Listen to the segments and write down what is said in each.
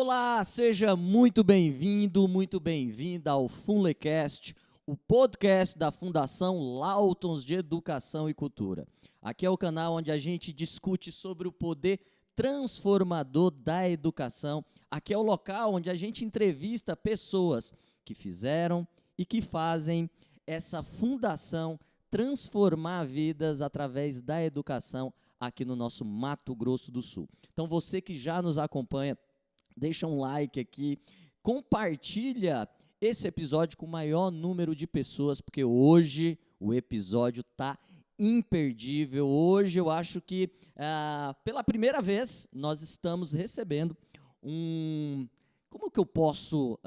Olá, seja muito bem-vindo, muito bem-vinda ao Funlecast, o podcast da Fundação Lautons de Educação e Cultura. Aqui é o canal onde a gente discute sobre o poder transformador da educação. Aqui é o local onde a gente entrevista pessoas que fizeram e que fazem essa fundação transformar vidas através da educação aqui no nosso Mato Grosso do Sul. Então, você que já nos acompanha, deixa um like aqui, compartilha esse episódio com o maior número de pessoas, porque hoje o episódio está imperdível. Hoje eu acho que, pela primeira vez, nós estamos recebendo como que eu posso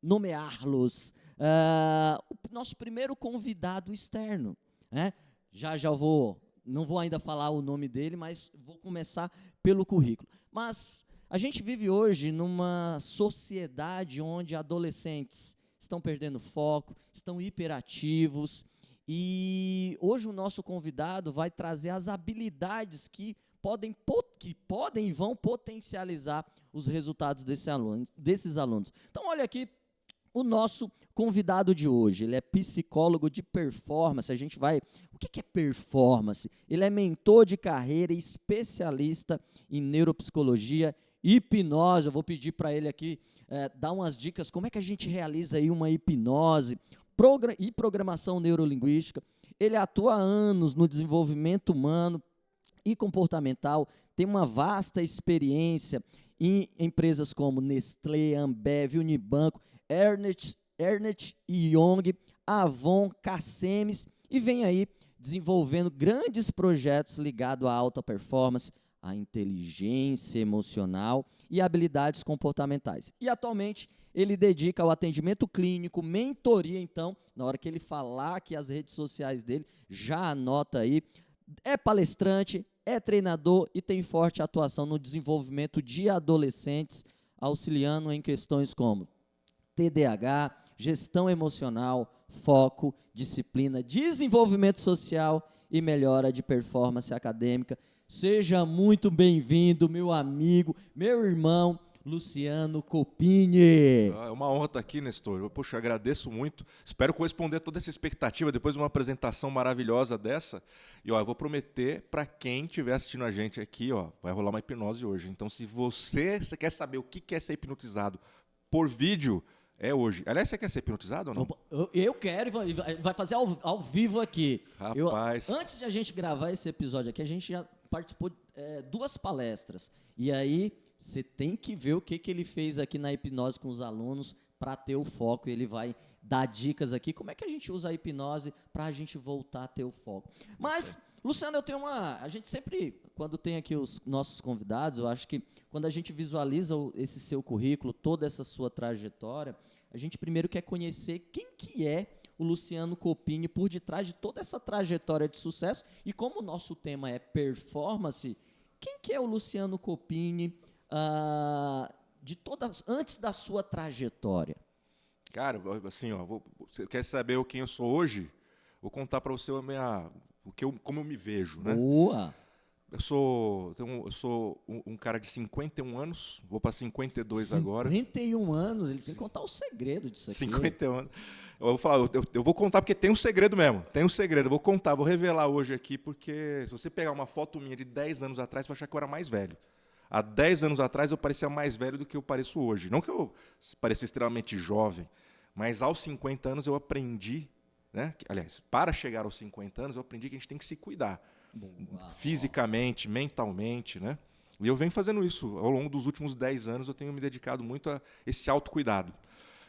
nomeá-los? O nosso primeiro convidado externo, né? Já não vou ainda falar o nome dele, mas vou começar pelo currículo. Mas a gente vive hoje numa sociedade onde adolescentes estão perdendo foco, estão hiperativos, e hoje o nosso convidado vai trazer as habilidades que podem e vão potencializar os resultados desses alunos. Então, olha aqui o nosso convidado de hoje. Ele é psicólogo de performance. O que é performance? Ele é mentor de carreira e especialista em neuropsicologia e hipnose. Eu vou pedir para ele aqui dar umas dicas, como é que a gente realiza aí uma hipnose e programação neurolinguística. Ele atua há anos no desenvolvimento humano e comportamental, tem uma vasta experiência em empresas como Nestlé, Ambev, Unibanco, Ernst Young, Avon, Cacemes, e vem aí desenvolvendo grandes projetos ligados à alta performance, à inteligência emocional e habilidades comportamentais. E atualmente ele dedica ao atendimento clínico, mentoria. Então, na hora que ele falar aqui as redes sociais dele, já anota aí. É palestrante, é treinador e tem forte atuação no desenvolvimento de adolescentes, auxiliando em questões como TDAH, gestão emocional, foco, disciplina, desenvolvimento social e melhora de performance acadêmica. Seja muito bem-vindo, meu amigo, meu irmão, Luciano Copini. É uma honra estar aqui, Nestor. Poxa, agradeço muito. Espero corresponder a toda essa expectativa depois de uma apresentação maravilhosa dessa. E eu vou prometer para quem estiver assistindo a gente aqui, vai rolar uma hipnose hoje. Então, se você quer saber o que é ser hipnotizado por vídeo, é hoje. Aliás, você quer ser hipnotizado ou não? Eu quero, vai fazer ao vivo aqui. Rapaz. Antes de a gente gravar esse episódio aqui, a gente já participou de 2 palestras. E aí, você tem que ver o que ele fez aqui na hipnose com os alunos para ter o foco. Ele vai dar dicas aqui, como é que a gente usa a hipnose para a gente voltar a ter o foco. Mas, Luciano, a gente sempre, quando tem aqui os nossos convidados, eu acho que quando a gente visualiza esse seu currículo, toda essa sua trajetória, a gente primeiro quer conhecer quem que é o Luciano Copini por detrás de toda essa trajetória de sucesso. E como o nosso tema é performance, quem que é o Luciano Copini antes da sua trajetória? Cara, assim, você quer saber quem eu sou hoje? Vou contar para você como eu me vejo, né? Boa! Eu sou um cara de 51 anos, vou para 52 agora. 51 anos, ele tem que contar o segredo disso aqui. 51 anos. Eu vou contar porque tem um segredo mesmo, tem um segredo. Eu vou contar, vou revelar hoje aqui, porque se você pegar uma foto minha de 10 anos atrás, você vai achar que eu era mais velho. Há 10 anos atrás eu parecia mais velho do que eu pareço hoje. Não que eu pareça extremamente jovem, mas aos 50 anos eu aprendi, né? Aliás, para chegar aos 50 anos, eu aprendi que a gente tem que se cuidar. Boa. Fisicamente, mentalmente, né? E eu venho fazendo isso. Ao longo dos últimos 10 anos, eu tenho me dedicado muito a esse autocuidado.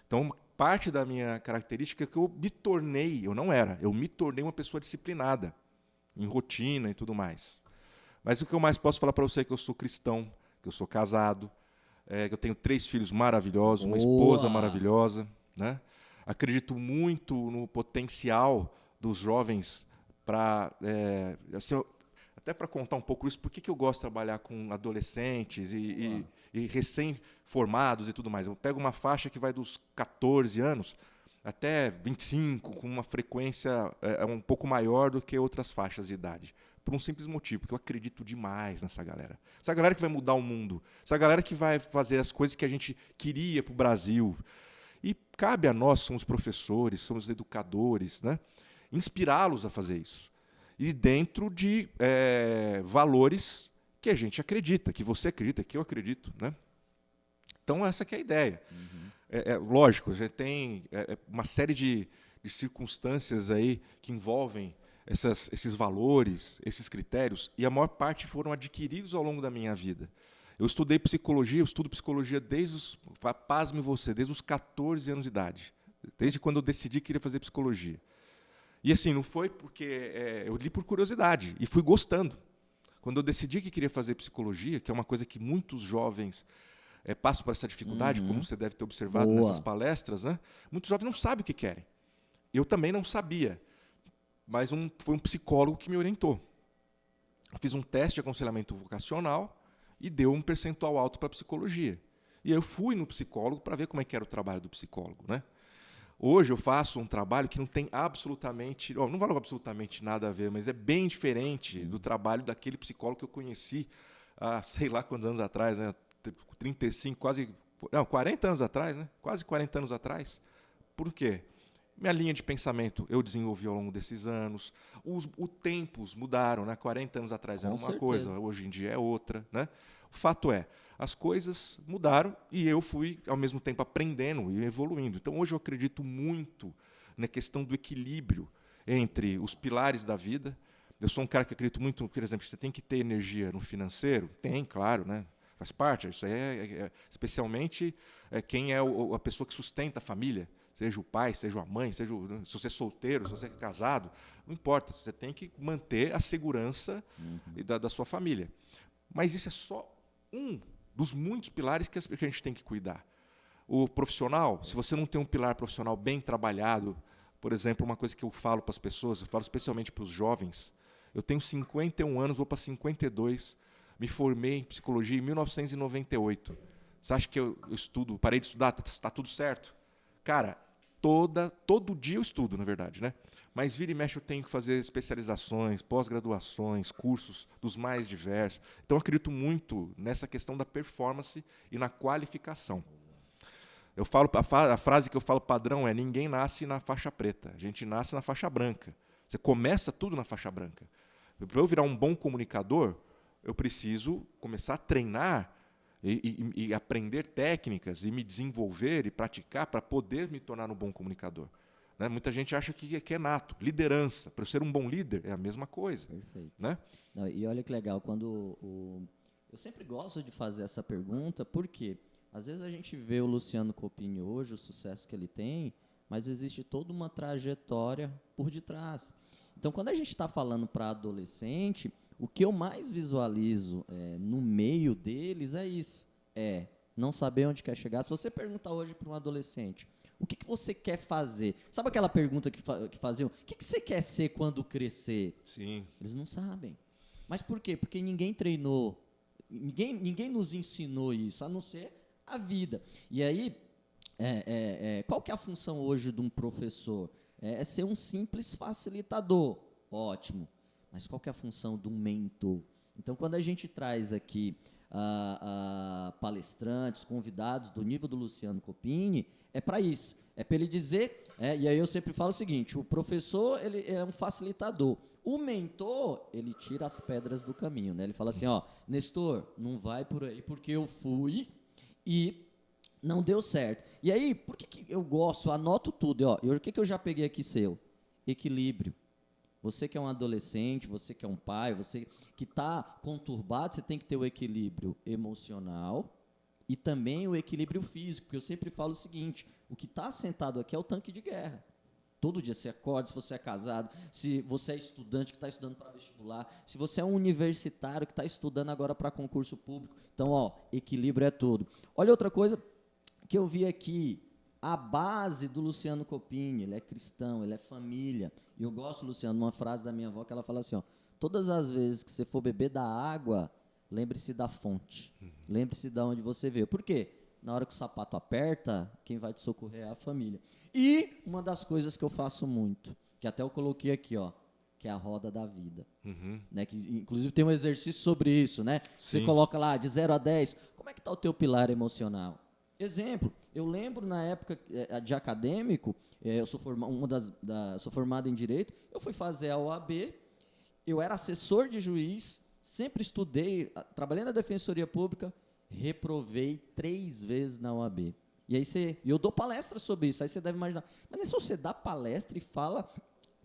Então, parte da minha característica é que eu me tornei uma pessoa disciplinada, em rotina e tudo mais. Mas o que eu mais posso falar para você é que eu sou cristão, que eu sou casado, que eu tenho 3 filhos maravilhosos, uma esposa maravilhosa, né? Acredito muito no potencial dos jovens até para contar um pouco isso, por que eu gosto de trabalhar com adolescentes e recém-formados e tudo mais. Eu pego uma faixa que vai dos 14 anos até 25, com uma frequência um pouco maior do que outras faixas de idade. Por um simples motivo, porque eu acredito demais nessa galera. Essa galera que vai mudar o mundo. Essa galera que vai fazer as coisas que a gente queria para o Brasil. E cabe a nós, somos professores, somos educadores, né, inspirá-los a fazer isso. E dentro de valores que a gente acredita, que você acredita, que eu acredito. Né? Então, essa que é a ideia. Lógico, a gente tem uma série de circunstâncias aí que envolvem esses valores, esses critérios, e a maior parte foram adquiridos ao longo da minha vida. Eu estudei psicologia, eu estudo psicologia pasme você, desde os 14 anos de idade. Desde quando eu decidi que queria fazer psicologia. E assim, não foi porque eu li por curiosidade e fui gostando. Quando eu decidi que queria fazer psicologia, que é uma coisa que muitos jovens passam por essa dificuldade, como você deve ter observado nessas palestras, né? Muitos jovens não sabem o que querem. Eu também não sabia, mas foi um psicólogo que me orientou. Eu fiz um teste de aconselhamento vocacional e deu um percentual alto para psicologia. E eu fui no psicólogo para ver como é que era o trabalho do psicólogo, né? Hoje eu faço um trabalho que não tem absolutamente, não vale absolutamente nada a ver, mas é bem diferente do trabalho daquele psicólogo que eu conheci há sei lá quantos anos atrás, né? 35, 40 anos atrás, né? Quase 40 anos atrás. Por quê? Minha linha de pensamento eu desenvolvi ao longo desses anos. Os tempos mudaram, né? 40 anos atrás era uma coisa, hoje em dia é outra, né? O fato é, as coisas mudaram e eu fui, ao mesmo tempo, aprendendo e evoluindo. Então, hoje eu acredito muito na questão do equilíbrio entre os pilares da vida. Eu sou um cara que acredito muito, por exemplo, que você tem que ter energia no financeiro. Tem, claro, né? Faz parte. Isso especialmente quem é a pessoa que sustenta a família. Seja o pai, seja a mãe, se você é solteiro, se você é casado, não importa. Você tem que manter a segurança da sua família. Mas isso é só um dos muitos pilares que a gente tem que cuidar. O profissional, se você não tem um pilar profissional bem trabalhado, por exemplo, uma coisa que eu falo para as pessoas, eu falo especialmente para os jovens, eu tenho 51 anos, vou para 52, me formei em psicologia em 1998. Você acha que eu estudo, parei de estudar, está tudo certo? Cara, todo dia eu estudo, na verdade, né? Mas vira e mexe eu tenho que fazer especializações, pós-graduações, cursos dos mais diversos. Então eu acredito muito nessa questão da performance e na qualificação. Eu falo, a frase que eu falo padrão é: ninguém nasce na faixa preta, a gente nasce na faixa branca. Você começa tudo na faixa branca. Para eu virar um bom comunicador, eu preciso começar a treinar e aprender técnicas e me desenvolver e praticar para poder me tornar um bom comunicador. Né? Muita gente acha que é nato. Liderança. Para eu ser um bom líder, é a mesma coisa. Perfeito. Né? Não, e olha que legal, eu sempre gosto de fazer essa pergunta, porque às vezes a gente vê o Luciano Copini hoje, o sucesso que ele tem, mas existe toda uma trajetória por detrás. Então, quando a gente está falando para adolescente, o que eu mais visualizo no meio deles é isso, não saber onde quer chegar. Se você perguntar hoje para um adolescente, o que você quer fazer? Sabe aquela pergunta que faziam? O que você quer ser quando crescer? Sim. Eles não sabem. Mas por quê? Porque ninguém treinou, ninguém nos ensinou isso, a não ser a vida. E aí, qual que é a função hoje de um professor? É ser um simples facilitador. Ótimo. Mas qual que é a função de um mentor? Então, quando a gente traz aqui palestrantes, convidados do nível do Luciano Copini, é para isso. É para ele dizer, e aí eu sempre falo o seguinte: o professor ele é um facilitador. O mentor, ele tira as pedras do caminho. Né? Ele fala assim, Nestor, não vai por aí porque eu fui e não deu certo. E aí, por que eu gosto? Eu anoto tudo. O que eu já peguei aqui seu? Equilíbrio. Você que é um adolescente, você que é um pai, você que está conturbado, você tem que ter o equilíbrio emocional e também o equilíbrio físico, porque eu sempre falo o seguinte: o que está sentado aqui é o tanque de guerra. Todo dia você acorda, se você é casado, se você é estudante que está estudando para vestibular, se você é um universitário que está estudando agora para concurso público. Então, equilíbrio é tudo. Olha outra coisa que eu vi aqui. A base do Luciano Copini, ele é cristão, ele é família. E eu gosto, Luciano, de uma frase da minha avó que ela fala assim, todas as vezes que você for beber da água, lembre-se da fonte. Lembre-se de onde você veio. Por quê? na hora que o sapato aperta, quem vai te socorrer é a família. E uma das coisas que eu faço muito, que até eu coloquei aqui, ó, que é a roda da vida. Né? Que, inclusive tem um exercício sobre isso, né? Você coloca lá de 0 a 10, como é que está o teu pilar emocional? Exemplo, eu lembro na época de acadêmico, eu sou sou formado em Direito, eu fui fazer a OAB, eu era assessor de juiz, sempre estudei, trabalhei na Defensoria Pública, reprovei 3 vezes na OAB. E aí eu dou palestra sobre isso, aí você deve imaginar, mas nem se você dá palestra e fala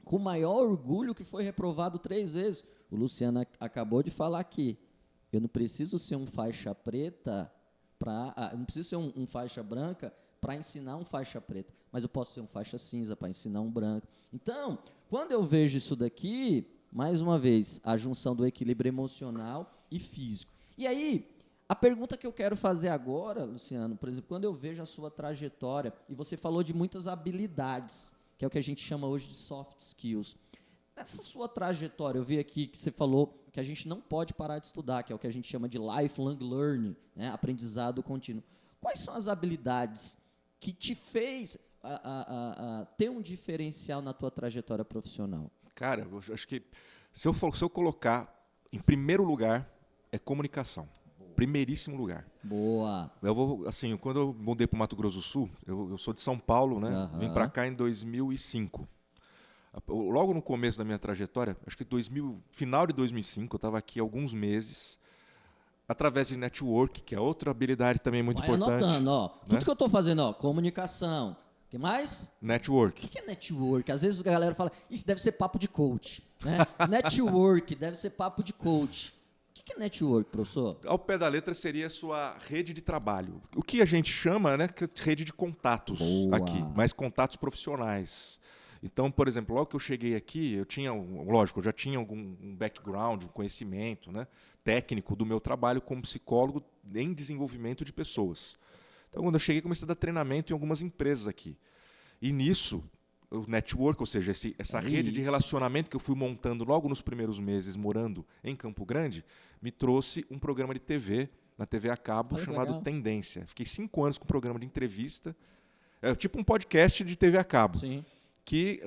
com o maior orgulho que foi reprovado 3 vezes. O Luciano acabou de falar aqui, eu não preciso ser um faixa preta, não preciso ser um faixa branca para ensinar um faixa preta, mas eu posso ser um faixa cinza para ensinar um branco. Então, quando eu vejo isso daqui, mais uma vez, a junção do equilíbrio emocional e físico. E aí, a pergunta que eu quero fazer agora, Luciano, por exemplo, quando eu vejo a sua trajetória, e você falou de muitas habilidades, que é o que a gente chama hoje de soft skills. Nessa sua trajetória, eu vi aqui que você falou que a gente não pode parar de estudar, que é o que a gente chama de lifelong learning, né? Aprendizado contínuo. Quais são as habilidades que te fez ter um diferencial na tua trajetória profissional? Cara, eu acho que se eu colocar em primeiro lugar, é comunicação. Primeiríssimo lugar. Boa. Quando eu mudei para o Mato Grosso do Sul, eu sou de São Paulo, né? Vim para cá em 2005. Logo no começo da minha trajetória, acho que final de 2005, eu estava aqui alguns meses, através de network, que é outra habilidade também muito importante. Anotando, ó. Tudo que eu estou fazendo, ó, comunicação. O que mais? Network. O que é network? Às vezes a galera fala, isso deve ser papo de coach. Né? Network deve ser papo de coach. O que é network, professor? Ao pé da letra seria a sua rede de trabalho. O que a gente chama, né, de rede de contatos. Boa. Aqui, mas contatos profissionais. Então, por exemplo, logo que eu cheguei aqui, eu já tinha um background, um conhecimento, né, técnico do meu trabalho como psicólogo em desenvolvimento de pessoas. Então, quando eu cheguei, comecei a dar treinamento em algumas empresas aqui. E nisso, o network, ou seja, essa rede de relacionamento que eu fui montando logo nos primeiros meses morando em Campo Grande, me trouxe um programa de TV, na TV a cabo, chamado legal. Tendência. Fiquei 5 anos com um programa de entrevista, tipo um podcast de TV a cabo. Sim. Que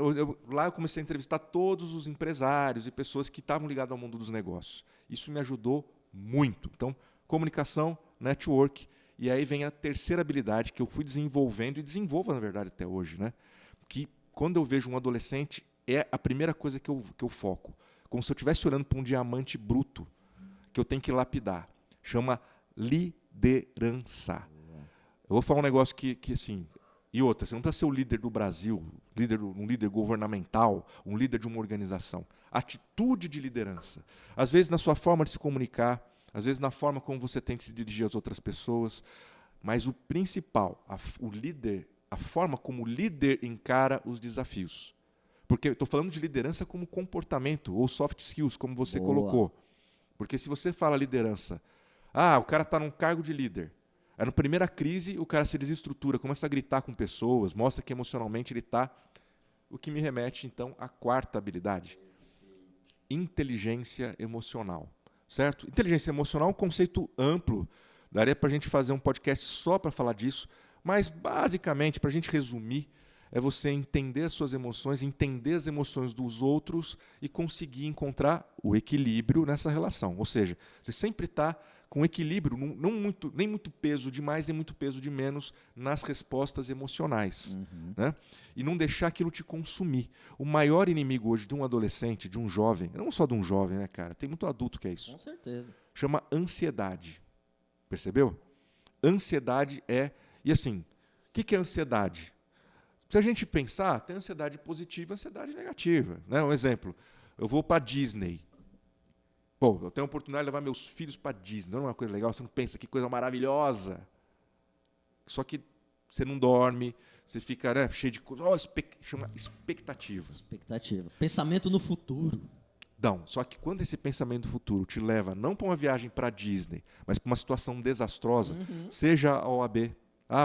lá eu comecei a entrevistar todos os empresários e pessoas que estavam ligadas ao mundo dos negócios. Isso me ajudou muito. Então, comunicação, network, e aí vem a terceira habilidade que eu fui desenvolvendo e desenvolvo, na verdade, até hoje, né? Que quando eu vejo um adolescente, é a primeira coisa que eu foco. Como se eu estivesse olhando para um diamante bruto que eu tenho que lapidar. Chama liderança. Eu vou falar um negócio que assim... E outra, você não precisa ser o líder do Brasil, um líder governamental, um líder de uma organização. Atitude de liderança. Às vezes na sua forma de se comunicar, às vezes na forma como você tem de se dirigir às outras pessoas. Mas o principal, a forma como o líder encara os desafios. Porque eu estou falando de liderança como comportamento, ou soft skills, como você colocou. Porque se você fala liderança, o cara está num cargo de líder. Aí, na primeira crise, o cara se desestrutura, começa a gritar com pessoas, mostra que emocionalmente ele está... O que me remete, então, à quarta habilidade. Inteligência emocional. Certo? Inteligência emocional é um conceito amplo. Daria para a gente fazer um podcast só para falar disso. Mas, basicamente, para a gente resumir, é você entender as suas emoções, entender as emoções dos outros e conseguir encontrar o equilíbrio nessa relação. Ou seja, você sempre está com equilíbrio, nem muito peso demais, nem muito peso de menos nas respostas emocionais. Né? E não deixar aquilo te consumir. O maior inimigo hoje de um adolescente, de um jovem, não só de um jovem, né, cara? Tem muito adulto que é isso. Com certeza. Chama ansiedade. Percebeu? Ansiedade é... E assim, o que é ansiedade? Se a gente pensar, tem ansiedade positiva e ansiedade negativa. Né? Um exemplo, eu vou para a Disney. Pô, eu tenho a oportunidade de levar meus filhos para a Disney. Não é uma coisa legal? Você não pensa que coisa maravilhosa. Só que você não dorme, você fica, né, cheio de coisa. Chama expectativa. Expectativa. Pensamento no futuro. Não, só que quando esse pensamento do futuro te leva não para uma viagem para a Disney, mas para uma situação desastrosa, seja a OAB,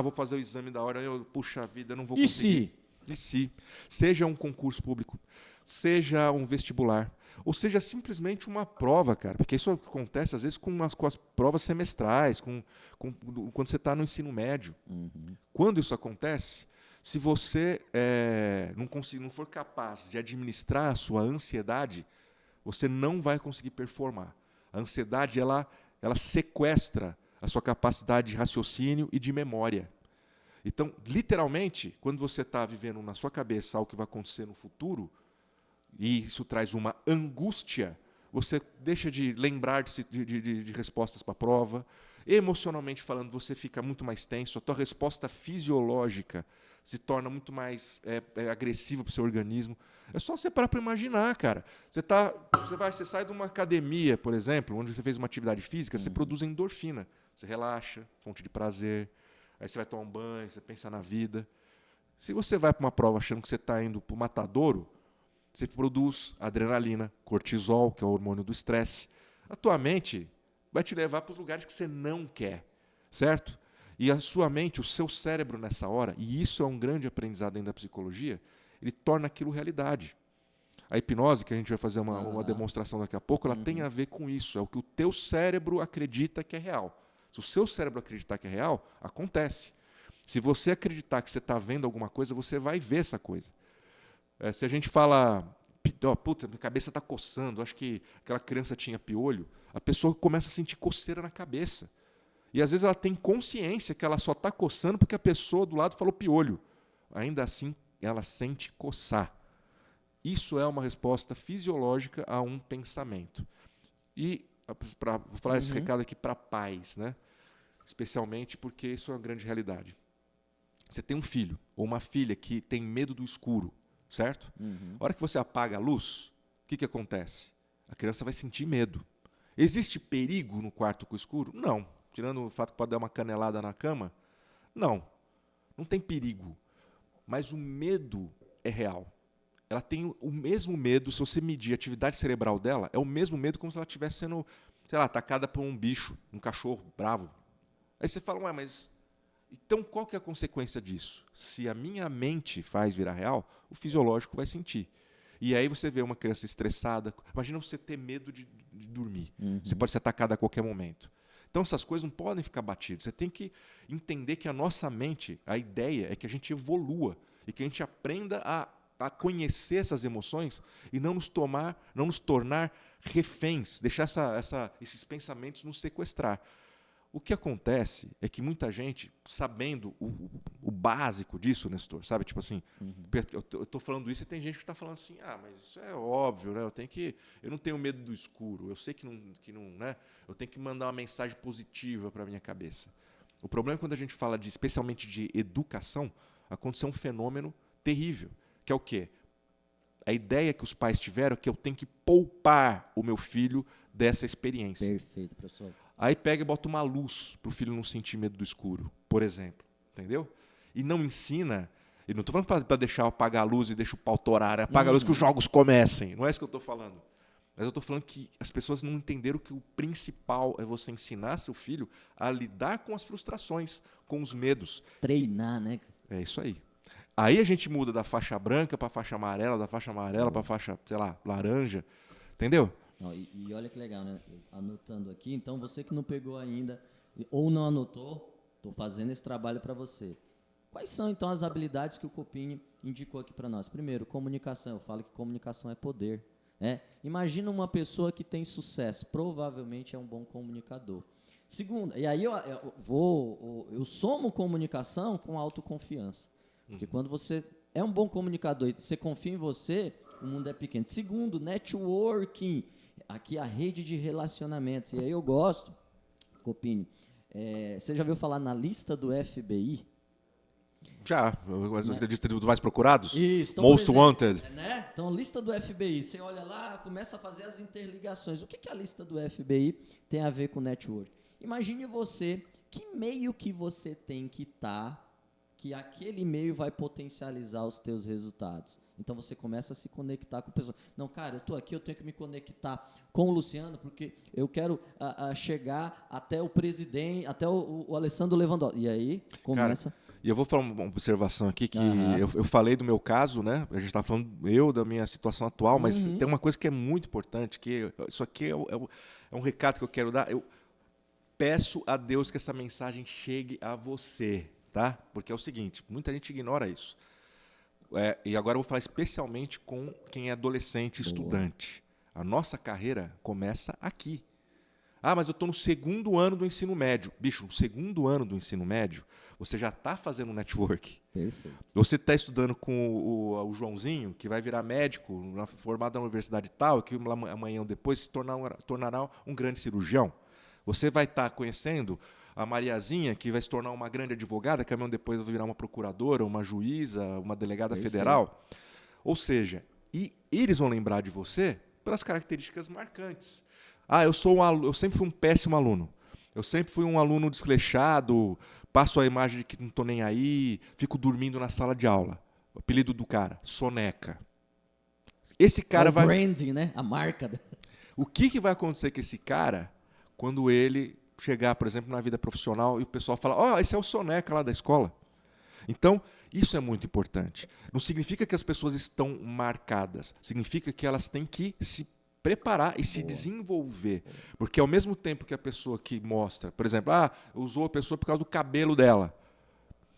vou fazer o exame da hora, puxa vida, eu não vou conseguir. E se? Seja um concurso público, seja um vestibular, Ou seja, simplesmente uma prova, cara. Porque isso acontece, às vezes, com as provas semestrais, quando você está no ensino médio. Uhum. Quando isso acontece, se você não for capaz de administrar a sua ansiedade, você não vai conseguir performar. A ansiedade, ela sequestra a sua capacidade de raciocínio e de memória. Então, literalmente, quando você está vivendo na sua cabeça algo que vai acontecer no futuro, e isso traz uma angústia, você deixa de lembrar de respostas para a prova. Emocionalmente falando, você fica muito mais tenso, a tua resposta fisiológica se torna muito mais agressiva para o seu organismo. É só você parar para imaginar, cara. Você sai de uma academia, por exemplo, onde você fez uma atividade física, você produz endorfina. Você relaxa, fonte de prazer. Aí você vai tomar um banho, você pensa na vida. Se você vai para uma prova achando que você está indo para o matadouro, você produz adrenalina, cortisol, que é o hormônio do estresse. A tua mente vai te levar para os lugares que você não quer, certo? E a sua mente, o seu cérebro nessa hora, e isso é um grande aprendizado dentro da psicologia, ele torna aquilo realidade. A hipnose, que a gente vai fazer uma demonstração daqui a pouco, ela tem a ver com isso. É o que o teu cérebro acredita que é real. Se o seu cérebro acreditar que é real, acontece. Se você acreditar que você está vendo alguma coisa, você vai ver essa coisa. Se a gente fala, puta, minha cabeça está coçando, acho que aquela criança tinha piolho, a pessoa começa a sentir coceira na cabeça. E às vezes ela tem consciência que ela só está coçando porque a pessoa do lado falou piolho. Ainda assim, ela sente coçar. Isso é uma resposta fisiológica a um pensamento. E vou falar esse recado aqui para pais, né? Especialmente porque isso é uma grande realidade. Você tem um filho ou uma filha que tem medo do escuro, certo? A hora que você apaga a luz, o que acontece? A criança vai sentir medo. Existe perigo no quarto com o escuro? Não. Tirando o fato que pode dar uma canelada na cama? Não. Não tem perigo. Mas o medo é real. Ela tem o mesmo medo, se você medir a atividade cerebral dela, é o mesmo medo como se ela estivesse sendo, sei lá, atacada por um bicho, um cachorro bravo. Aí você fala, ué, mas então qual que é a consequência disso? Se a minha mente faz virar real, o fisiológico vai sentir. E aí você vê uma criança estressada. Imagina você ter medo de dormir. Você pode ser atacado a qualquer momento. Então essas coisas não podem ficar batidas. Você tem que entender que a nossa mente, a ideia é que a gente evolua e que a gente aprenda a conhecer essas emoções e não nos tornar reféns, deixar esses pensamentos nos sequestrar. O que acontece é que muita gente, sabendo o básico disso, Nestor, sabe? Tipo assim, eu estou falando isso e tem gente que está falando assim, mas isso é óbvio, né? Eu não tenho medo do escuro, eu sei que não, né? Eu tenho que mandar uma mensagem positiva para a minha cabeça. O problema é quando a gente fala especialmente de educação, aconteceu um fenômeno terrível, que é o quê? A ideia que os pais tiveram é que eu tenho que poupar o meu filho dessa experiência. Perfeito, professor. Aí pega e bota uma luz para o filho não sentir medo do escuro, por exemplo. Entendeu? E não ensina. E não estou falando para deixar apagar a luz e deixar o pau torar. Apaga a luz que os jogos comecem. Não é isso que eu estou falando. Mas eu estou falando que as pessoas não entenderam que o principal é você ensinar seu filho a lidar com as frustrações, com os medos. Treinar, né? É isso aí. Aí a gente muda da faixa branca para a faixa amarela, da faixa amarela para a faixa, sei lá, laranja. Entendeu? Não, e olha que legal, né? Anotando aqui, então você que não pegou ainda ou não anotou, estou fazendo esse trabalho para você. Quais são então as habilidades que o Copini indicou aqui para nós? Primeiro, comunicação. Eu falo que comunicação é poder. Imagina uma pessoa que tem sucesso, provavelmente é um bom comunicador. Segundo, e aí eu somo comunicação com autoconfiança. Porque quando você é um bom comunicador e você confia em você, o mundo é pequeno. Segundo, networking. Aqui a rede de relacionamentos. E aí eu gosto, Copini, você já ouviu falar na lista do FBI? Já, a lista dos mais procurados? Isso. Então, Most exemplo, Wanted. Né? Então, lista do FBI, você olha lá, começa a fazer as interligações. O que a lista do FBI tem a ver com network? Imagine você, que meio que você tem que estar, que aquele meio vai potencializar os teus resultados. Então você começa a se conectar com pessoas. Não, cara, eu estou aqui, eu tenho que me conectar com o Luciano, porque eu quero chegar até o presidente, até o Alessandro Lewandowski. E aí começa... Cara, E eu vou falar uma observação aqui, que Aham. eu falei do meu caso, né? A gente está falando da minha situação atual, mas tem uma coisa que é muito importante, que isso aqui é um recado que eu quero dar. Eu peço a Deus que essa mensagem chegue a você, tá? Porque é o seguinte, muita gente ignora isso. E agora eu vou falar especialmente com quem é adolescente, estudante. A nossa carreira começa aqui. Ah, mas eu estou no segundo ano do ensino médio. Bicho, no segundo ano do ensino médio, você já está fazendo network. Perfeito. Você está estudando com o Joãozinho, que vai virar médico, formado na universidade tal, que amanhã ou depois se tornará um grande cirurgião. Você vai estar conhecendo a Mariazinha, que vai se tornar uma grande advogada, que amanhã depois vai virar uma procuradora, uma juíza, uma delegada federal. Ou seja, e eles vão lembrar de você pelas características marcantes. Ah, eu sempre fui um péssimo aluno. Eu sempre fui um aluno desleixado, passo a imagem de que não estou nem aí, fico dormindo na sala de aula. O apelido do cara, soneca. Esse cara o vai... branding, né? A marca. O que vai acontecer com esse cara quando ele chegar, por exemplo, na vida profissional e o pessoal fala, esse é o soneca lá da escola. Então, isso é muito importante. Não significa que as pessoas estão marcadas. Significa que elas têm que se preparar e se desenvolver. Porque ao mesmo tempo que a pessoa que mostra, por exemplo, usou a pessoa por causa do cabelo dela.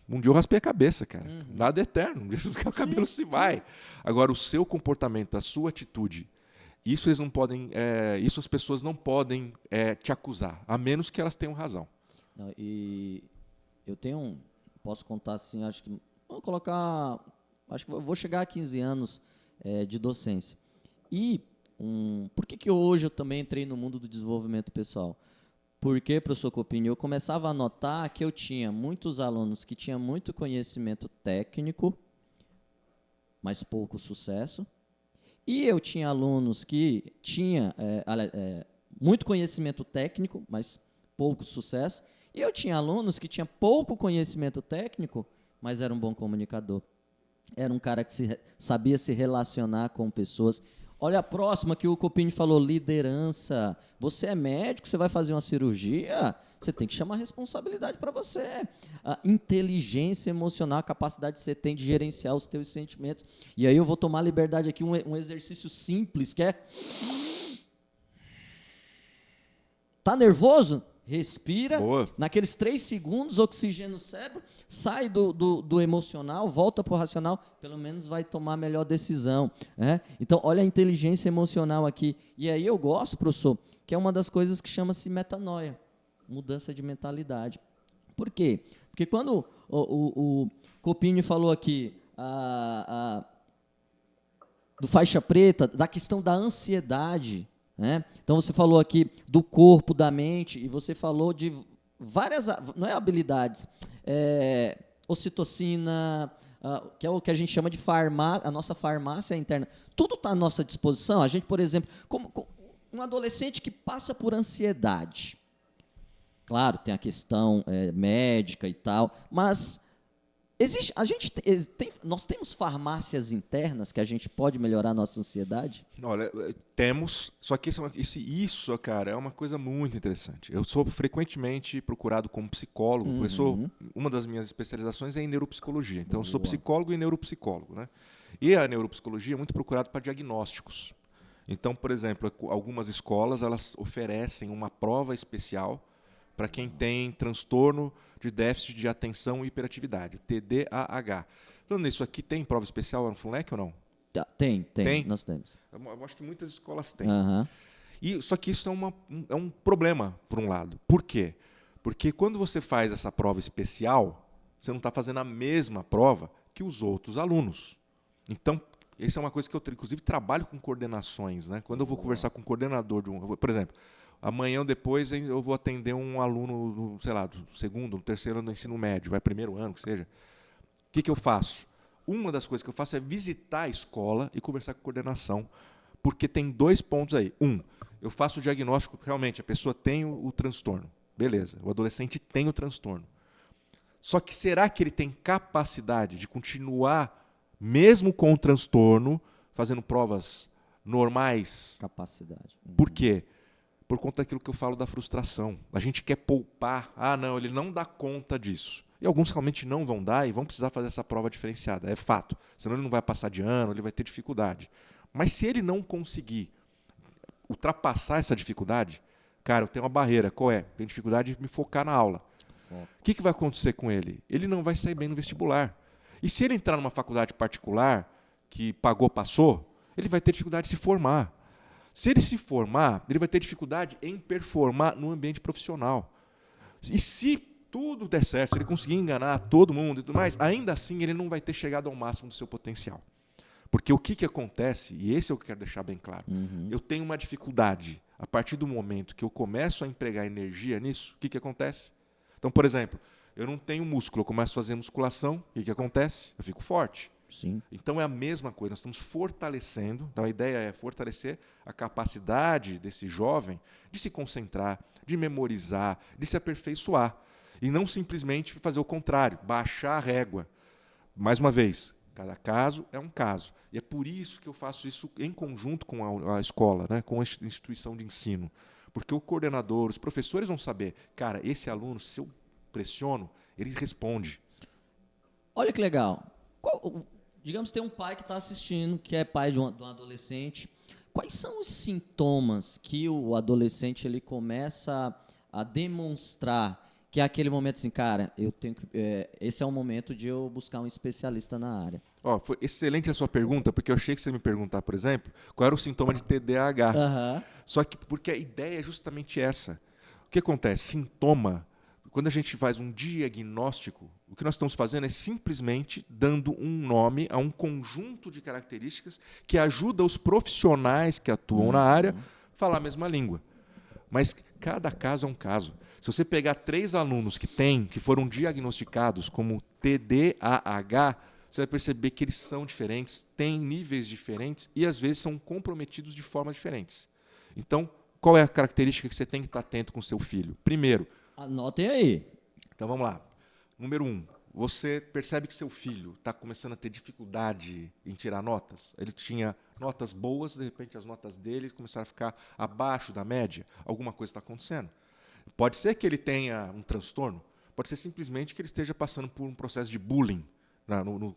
Um dia eu raspei a cabeça, cara. Nada é eterno. Um dia o cabelo se vai. Agora, o seu comportamento, a sua atitude, isso eles não podem, isso as pessoas não podem te acusar, a menos que elas tenham razão. Não, e eu posso contar assim, acho que eu vou chegar a 15 anos de docência. E por que hoje eu também entrei no mundo do desenvolvimento pessoal? Porque, professor Copini, eu começava a notar que eu tinha muitos alunos que tinham muito conhecimento técnico, mas pouco sucesso. E eu tinha alunos que tinham muito conhecimento técnico, mas pouco sucesso. E eu tinha alunos que tinham pouco conhecimento técnico, mas era um bom comunicador. Era um cara que sabia se relacionar com pessoas. Olha a próxima que o Copini falou, liderança. Você é médico, você vai fazer uma cirurgia, você tem que chamar responsabilidade para você. A inteligência emocional, a capacidade que você tem de gerenciar os teus sentimentos. E aí eu vou tomar liberdade aqui, um exercício simples, que é... Tá nervoso? Respira. Boa. Naqueles 3 segundos, oxigênio no cérebro, sai do emocional, volta para o racional, pelo menos vai tomar a melhor decisão. Né? Então, olha a inteligência emocional aqui. E aí eu gosto, professor, que é uma das coisas que chama-se metanoia, mudança de mentalidade. Por quê? Porque quando o Copini falou aqui do faixa preta, da questão da ansiedade, né? Então você falou aqui do corpo, da mente, e você falou de várias, não é habilidades, ocitocina, que é o que a gente chama de a nossa farmácia interna. Tudo está à nossa disposição. A gente, por exemplo, como um adolescente que passa por ansiedade. Claro, tem a questão médica e tal, mas nós temos farmácias internas que a gente pode melhorar a nossa ansiedade? Olha, temos, só que isso, cara, é uma coisa muito interessante. Eu sou frequentemente procurado como psicólogo, uma das minhas especializações é em neuropsicologia. Então, eu sou psicólogo e neuropsicólogo, né? E a neuropsicologia é muito procurada para diagnósticos. Então, por exemplo, algumas escolas elas oferecem uma prova especial para quem tem transtorno de déficit de atenção e hiperatividade, TDAH. Falando nisso, aqui tem prova especial no FUNLEC ou não? Tem, nós temos. Eu acho que muitas escolas têm. Só que isso é um problema, por um lado. Por quê? Porque quando você faz essa prova especial, você não está fazendo a mesma prova que os outros alunos. Então, essa é uma coisa que eu, inclusive, trabalho com coordenações. Né? Quando eu vou conversar com o coordenador por exemplo, amanhã ou depois eu vou atender um aluno, sei lá, do segundo, do terceiro ano do ensino médio, vai primeiro ano, que seja. O que eu faço? Uma das coisas que eu faço é visitar a escola e conversar com a coordenação, porque tem 2 pontos aí. Eu faço o diagnóstico, realmente, a pessoa tem o transtorno. Beleza, o adolescente tem o transtorno. Só que será que ele tem capacidade de continuar, mesmo com o transtorno, fazendo provas normais? Capacidade. Por quê? Por conta daquilo que eu falo da frustração. A gente quer poupar. Não, ele não dá conta disso. E alguns realmente não vão dar e vão precisar fazer essa prova diferenciada, é fato. Senão ele não vai passar de ano, ele vai ter dificuldade. Mas se ele não conseguir ultrapassar essa dificuldade, cara, eu tenho uma barreira. Qual é? Tenho dificuldade de me focar na aula. O que vai acontecer com ele? Ele não vai sair bem no vestibular. E se ele entrar numa faculdade particular, que pagou, passou, ele vai ter dificuldade de se formar. Se ele se formar, ele vai ter dificuldade em performar no ambiente profissional. E se tudo der certo, se ele conseguir enganar todo mundo e tudo mais, ainda assim ele não vai ter chegado ao máximo do seu potencial. Porque o que acontece, e esse é o que eu quero deixar bem claro, eu tenho uma dificuldade. A partir do momento que eu começo a empregar energia nisso, o que acontece? Então, por exemplo, eu não tenho músculo, eu começo a fazer musculação, o que acontece? Eu fico forte. Sim. Então é a mesma coisa, nós estamos fortalecendo, então a ideia é fortalecer a capacidade desse jovem de se concentrar, de memorizar, de se aperfeiçoar. E não simplesmente fazer o contrário, baixar a régua. Mais uma vez, cada caso é um caso. E é por isso que eu faço isso em conjunto com a escola, né, com a instituição de ensino. Porque o coordenador, os professores vão saber, cara, esse aluno, se eu pressiono, ele responde. Olha que legal. Digamos que tem um pai que está assistindo, que é pai de um adolescente. Quais são os sintomas que o adolescente ele começa a demonstrar que é aquele momento assim, cara, eu tenho que, esse é o momento de eu buscar um especialista na área? Foi excelente a sua pergunta, porque eu achei que você ia me perguntar, por exemplo, qual era o sintoma de TDAH. Só que porque a ideia é justamente essa. O que acontece? Sintoma, quando a gente faz um diagnóstico, o que nós estamos fazendo é simplesmente dando um nome a um conjunto de características que ajuda os profissionais que atuam na área a falar a mesma língua. Mas cada caso é um caso. Se você pegar 3 alunos que foram diagnosticados como TDAH, você vai perceber que eles são diferentes, têm níveis diferentes e, às vezes, são comprometidos de formas diferentes. Então, qual é a característica que você tem que estar atento com o seu filho? Primeiro... Anotem aí. Então, vamos lá. Número 1. Você percebe que seu filho está começando a ter dificuldade em tirar notas? Ele tinha notas boas, de repente as notas dele começaram a ficar abaixo da média. Alguma coisa está acontecendo. Pode ser que ele tenha um transtorno, pode ser simplesmente que ele esteja passando por um processo de bullying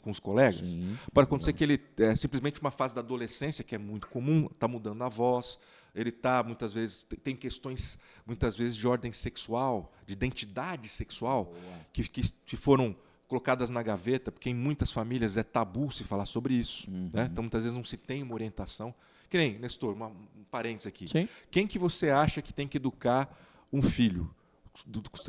com os colegas. Sim. Pode acontecer que ele simplesmente uma fase da adolescência, que é muito comum, está mudando a voz, ele está, muitas vezes, tem questões, muitas vezes, de ordem sexual, de identidade sexual, que foram colocadas na gaveta, porque em muitas famílias é tabu se falar sobre isso. Né? Então, muitas vezes, não se tem uma orientação. Que nem, Nestor, um parênteses aqui. Sim. Quem que você acha que tem que educar um filho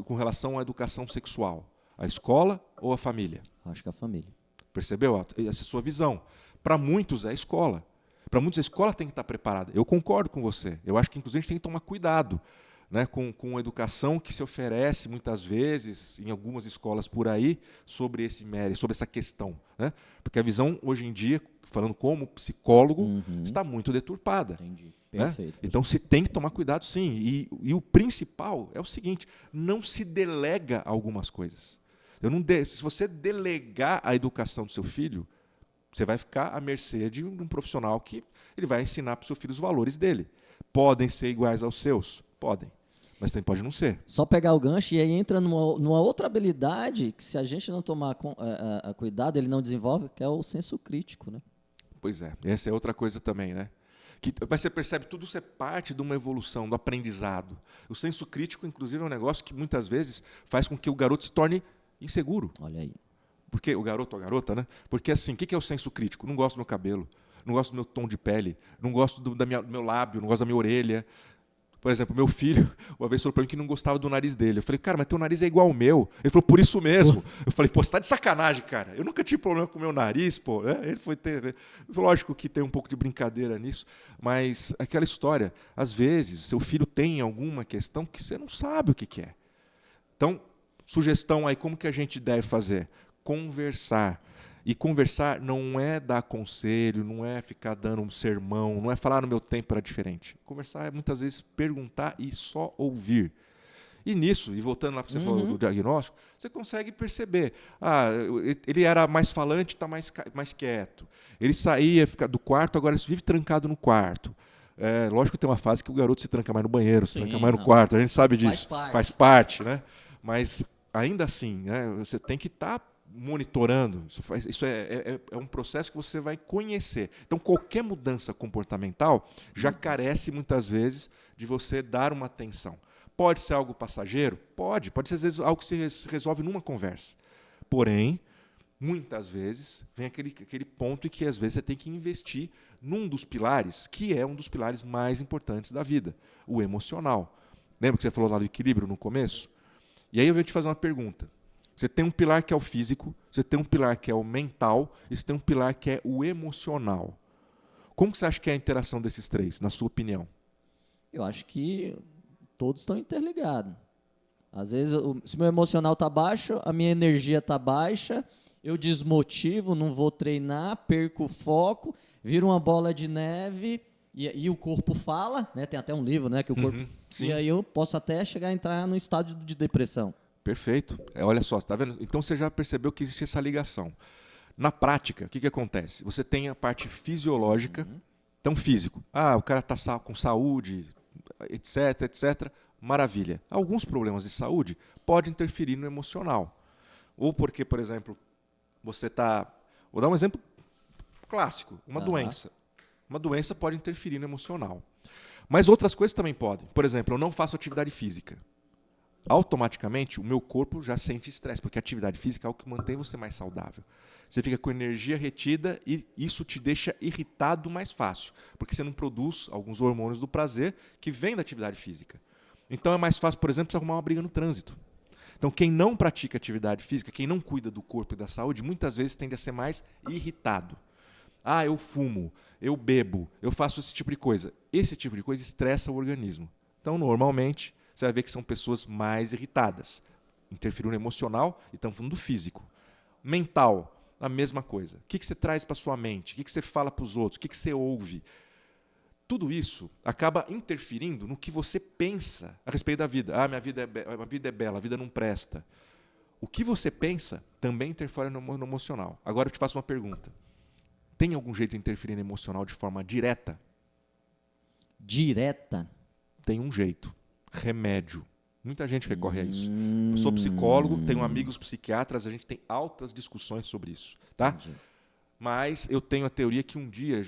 com relação à educação sexual? A escola ou a família? Acho que a família. Percebeu? Essa é a sua visão. Para muitos é a escola. Para muitos a escola tem que estar preparada. Eu concordo com você. Eu acho que, inclusive, a gente tem que tomar cuidado, né, com a educação que se oferece, muitas vezes, em algumas escolas por aí, sobre esse mérito, sobre essa questão. Né? Porque a visão, hoje em dia, falando como psicólogo, está muito deturpada. Entendi. Né? Perfeito. Então, se tem que tomar cuidado, sim. E o principal é o seguinte, não se delega algumas coisas. Se você delegar a educação do seu filho, você vai ficar à mercê de um profissional que ele vai ensinar para o seu filho os valores dele. Podem ser iguais aos seus? Podem. Mas também pode não ser. Só pegar o gancho e aí entra numa outra habilidade que, se a gente não tomar cuidado, ele não desenvolve, que é o senso crítico. Né? Pois é. Essa é outra coisa também, né? Mas você percebe, tudo isso é parte de uma evolução, do aprendizado. O senso crítico, inclusive, é um negócio que muitas vezes faz com que o garoto se torne inseguro. Olha aí. Porque o garoto ou a garota, né? Porque assim, o que é o senso crítico? Não gosto do meu cabelo, não gosto do meu tom de pele, não gosto do meu lábio, não gosto da minha orelha. Por exemplo, meu filho, uma vez falou para mim que não gostava do nariz dele. Eu falei, cara, mas teu nariz é igual ao meu. Ele falou, por isso mesmo. Eu falei, pô, você tá de sacanagem, cara. Eu nunca tive problema com o meu nariz, pô. Ele foi ter... Lógico que tem um pouco de brincadeira nisso, mas aquela história, às vezes, seu filho tem alguma questão que você não sabe o que é. Então, sugestão aí, como que a gente deve fazer? Conversar. E conversar não é dar conselho, não é ficar dando um sermão, não é falar no meu tempo era diferente. Conversar é muitas vezes perguntar e só ouvir. E nisso, e voltando lá para você falou do diagnóstico, você consegue perceber. Ele era mais falante, está mais quieto. Ele saía do quarto, agora ele vive trancado no quarto. Lógico que tem uma fase que o garoto se tranca mais no banheiro, se tranca mais no quarto, a gente sabe disso. Faz parte, né? Mas ainda assim, né, você tem que estar monitorando. Isso é um processo que você vai conhecer. Então, qualquer mudança comportamental já carece, muitas vezes, de você dar uma atenção. Pode ser algo passageiro? Pode. Pode ser, às vezes, algo que se resolve numa conversa. Porém, muitas vezes, vem aquele ponto em que, às vezes, você tem que investir num dos pilares, que é um dos pilares mais importantes da vida, o emocional. Lembra que você falou lá do equilíbrio no começo? E aí eu vou te fazer uma pergunta. Você tem um pilar que é o físico, você tem um pilar que é o mental, e você tem um pilar que é o emocional. Como que você acha que é a interação desses três, na sua opinião? Eu acho que todos estão interligados. Às vezes, se meu emocional está baixo, a minha energia está baixa, eu desmotivo, não vou treinar, perco o foco, viro uma bola de neve e o corpo fala, né? Tem até um livro, né? Que o corpo. Sim. E aí eu posso até chegar a entrar num estado de depressão. Perfeito. Olha só, tá vendo? Então você já percebeu que existe essa ligação. Na prática, o que acontece? Você tem a parte fisiológica, então físico. O cara está com saúde, etc, etc. Maravilha. Alguns problemas de saúde podem interferir no emocional. Ou porque, por exemplo, você está... Vou dar um exemplo clássico. Uma doença. Uma doença pode interferir no emocional. Mas outras coisas também podem. Por exemplo, eu não faço atividade física. Automaticamente, o meu corpo já sente estresse, porque a atividade física é algo que mantém você mais saudável. Você fica com energia retida e isso te deixa irritado mais fácil, porque você não produz alguns hormônios do prazer que vêm da atividade física. Então é mais fácil, por exemplo, você arrumar uma briga no trânsito. Então quem não pratica atividade física, quem não cuida do corpo e da saúde, muitas vezes tende a ser mais irritado. Eu fumo, eu bebo, eu faço esse tipo de coisa. Esse tipo de coisa estressa o organismo. Então, normalmente, você vai ver que são pessoas mais irritadas. Interferindo no emocional e estamos falando do físico. Mental, a mesma coisa. O que você traz para sua mente? O que você fala para os outros? O que você ouve? Tudo isso acaba interferindo no que você pensa a respeito da vida. Minha vida é bela, a vida não presta. O que você pensa também interfere no emocional. Agora eu te faço uma pergunta. Tem algum jeito de interferir no emocional de forma direta? Direta? Tem um jeito. Remédio. Muita gente recorre a isso. Eu sou psicólogo, tenho amigos psiquiatras, a gente tem altas discussões sobre isso, tá? Entendi. Mas eu tenho a teoria que um dia,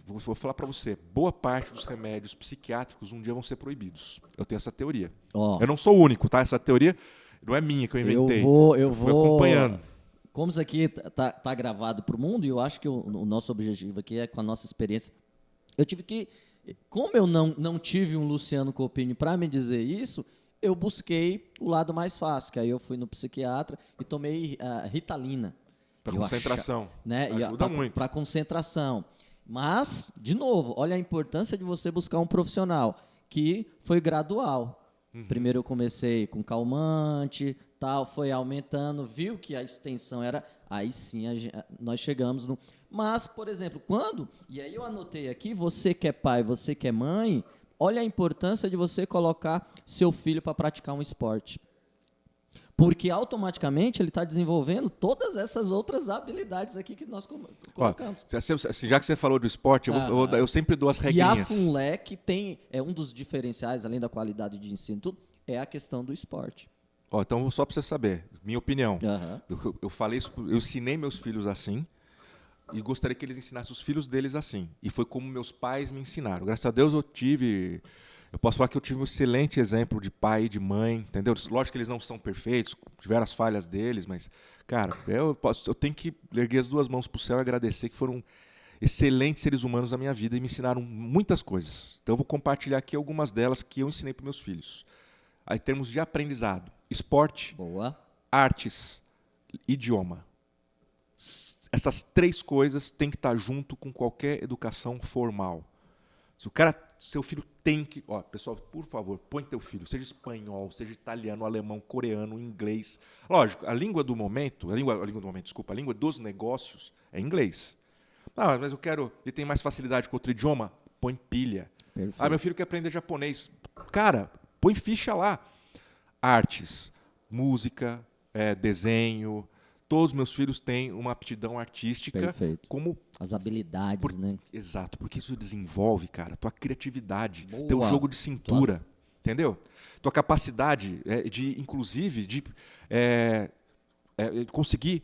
vou falar para você, boa parte dos remédios psiquiátricos um dia vão ser proibidos. Eu tenho essa teoria. Eu não sou o único, tá? Essa teoria não é minha que eu inventei. Eu fui vou acompanhando. Como isso aqui tá gravado para o mundo, e eu acho que o nosso objetivo aqui é com a nossa experiência. Eu tive que... Como eu não tive um Luciano Copini para me dizer isso, eu busquei o lado mais fácil, que aí eu fui no psiquiatra e tomei Ritalina. Para concentração. Né? Ajuda muito. Para concentração. Mas, de novo, olha a importância de você buscar um profissional, que foi gradual. Primeiro eu comecei com calmante, tal, foi aumentando, viu que a extensão era... Aí sim nós chegamos no... Mas, por exemplo, e aí eu anotei aqui, você que é pai, você que é mãe, olha a importância de você colocar seu filho para praticar um esporte. Porque automaticamente ele está desenvolvendo todas essas outras habilidades aqui que nós colocamos. Já que você falou do esporte, eu sempre dou as regrinhas. E a FUNLEC tem, um dos diferenciais, além da qualidade de ensino, tudo, é a questão do esporte. Então, só para você saber, minha opinião. Eu falei isso, eu ensinei meus filhos assim, e gostaria que eles ensinassem os filhos deles assim. E foi como meus pais me ensinaram. Graças a Deus eu posso falar que eu tive um excelente exemplo de pai e de mãe, entendeu? Lógico que eles não são perfeitos, tiveram as falhas deles, mas, cara, eu tenho que erguer as duas mãos para o céu e agradecer que foram excelentes seres humanos na minha vida e me ensinaram muitas coisas. Então eu vou compartilhar aqui algumas delas que eu ensinei para meus filhos. Aí, em termos de aprendizado, esporte, Boa. Artes, idioma. Essas três coisas têm que estar junto com qualquer educação formal. Seu filho tem que... pessoal, por favor, põe teu filho, seja espanhol, seja italiano, alemão, coreano, inglês. Lógico, a língua dos negócios é inglês. Mas ele tem mais facilidade com outro idioma? Põe pilha. Perfeito. Meu filho quer aprender japonês. Cara, põe ficha lá. Artes, música, desenho... Todos os meus filhos têm uma aptidão artística. Perfeito. Como as habilidades, né? Exato, porque isso desenvolve, cara, tua criatividade, Boa. teu jogo de cintura. Entendeu? Tua capacidade de, inclusive, de conseguir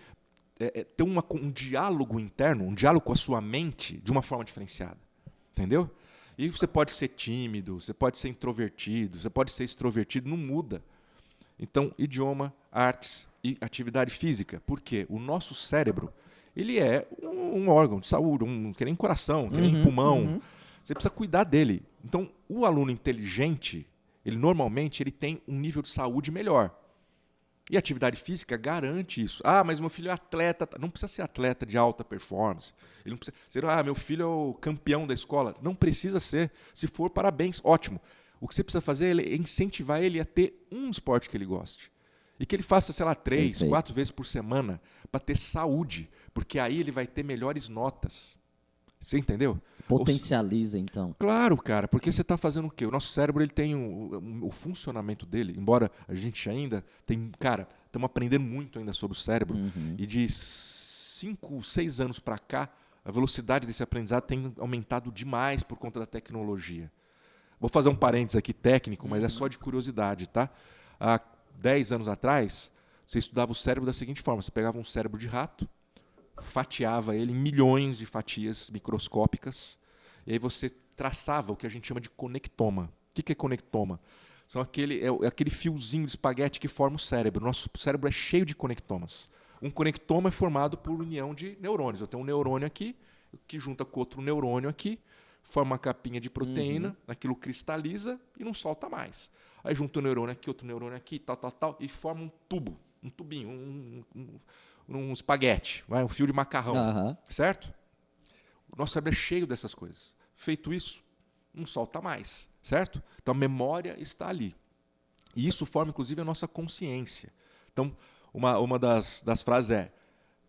ter um diálogo interno, um diálogo com a sua mente de uma forma diferenciada. Entendeu? E você pode ser tímido, você pode ser introvertido, você pode ser extrovertido, não muda. Então, idioma, artes e atividade física. Por quê? O nosso cérebro, ele é um órgão de saúde, que nem coração, que nem pulmão. Você precisa cuidar dele. Então, o aluno inteligente, ele normalmente tem um nível de saúde melhor. E a atividade física garante isso. Ah, mas meu filho é atleta. Não precisa ser atleta de alta performance. Ele não precisa ser, meu filho é o campeão da escola. Não precisa ser. Se for, parabéns, ótimo. O que você precisa fazer é incentivar ele a ter um esporte que ele goste. E que ele faça, sei lá, 3, 4 vezes por semana para ter saúde. Porque aí ele vai ter melhores notas. Você entendeu? Potencializa, então. Claro, cara, porque você está fazendo o quê? O nosso cérebro ele tem o funcionamento dele, embora a gente ainda tem... Cara, estamos aprendendo muito ainda sobre o cérebro. E de 5, 6 anos para cá, a velocidade desse aprendizado tem aumentado demais por conta da tecnologia. Vou fazer um parênteses aqui técnico, mas é só de curiosidade, tá? Há 10 anos atrás, você estudava o cérebro da seguinte forma. Você pegava um cérebro de rato, fatiava ele em milhões de fatias microscópicas, e aí você traçava o que a gente chama de conectoma. O que é conectoma? São aquele fiozinho de espaguete que forma o cérebro. Nosso cérebro é cheio de conectomas. Um conectoma é formado por união de neurônios. Eu tenho um neurônio aqui, que junta com outro neurônio aqui, forma uma capinha de proteína, aquilo cristaliza e não solta mais. Aí junta um neurônio aqui, outro neurônio aqui, tal, e forma um tubo, um tubinho, um espaguete, um fio de macarrão, certo? O nosso cérebro é cheio dessas coisas. Feito isso, não solta mais, certo? Então a memória está ali. E isso forma, inclusive, a nossa consciência. Então, uma das frases é: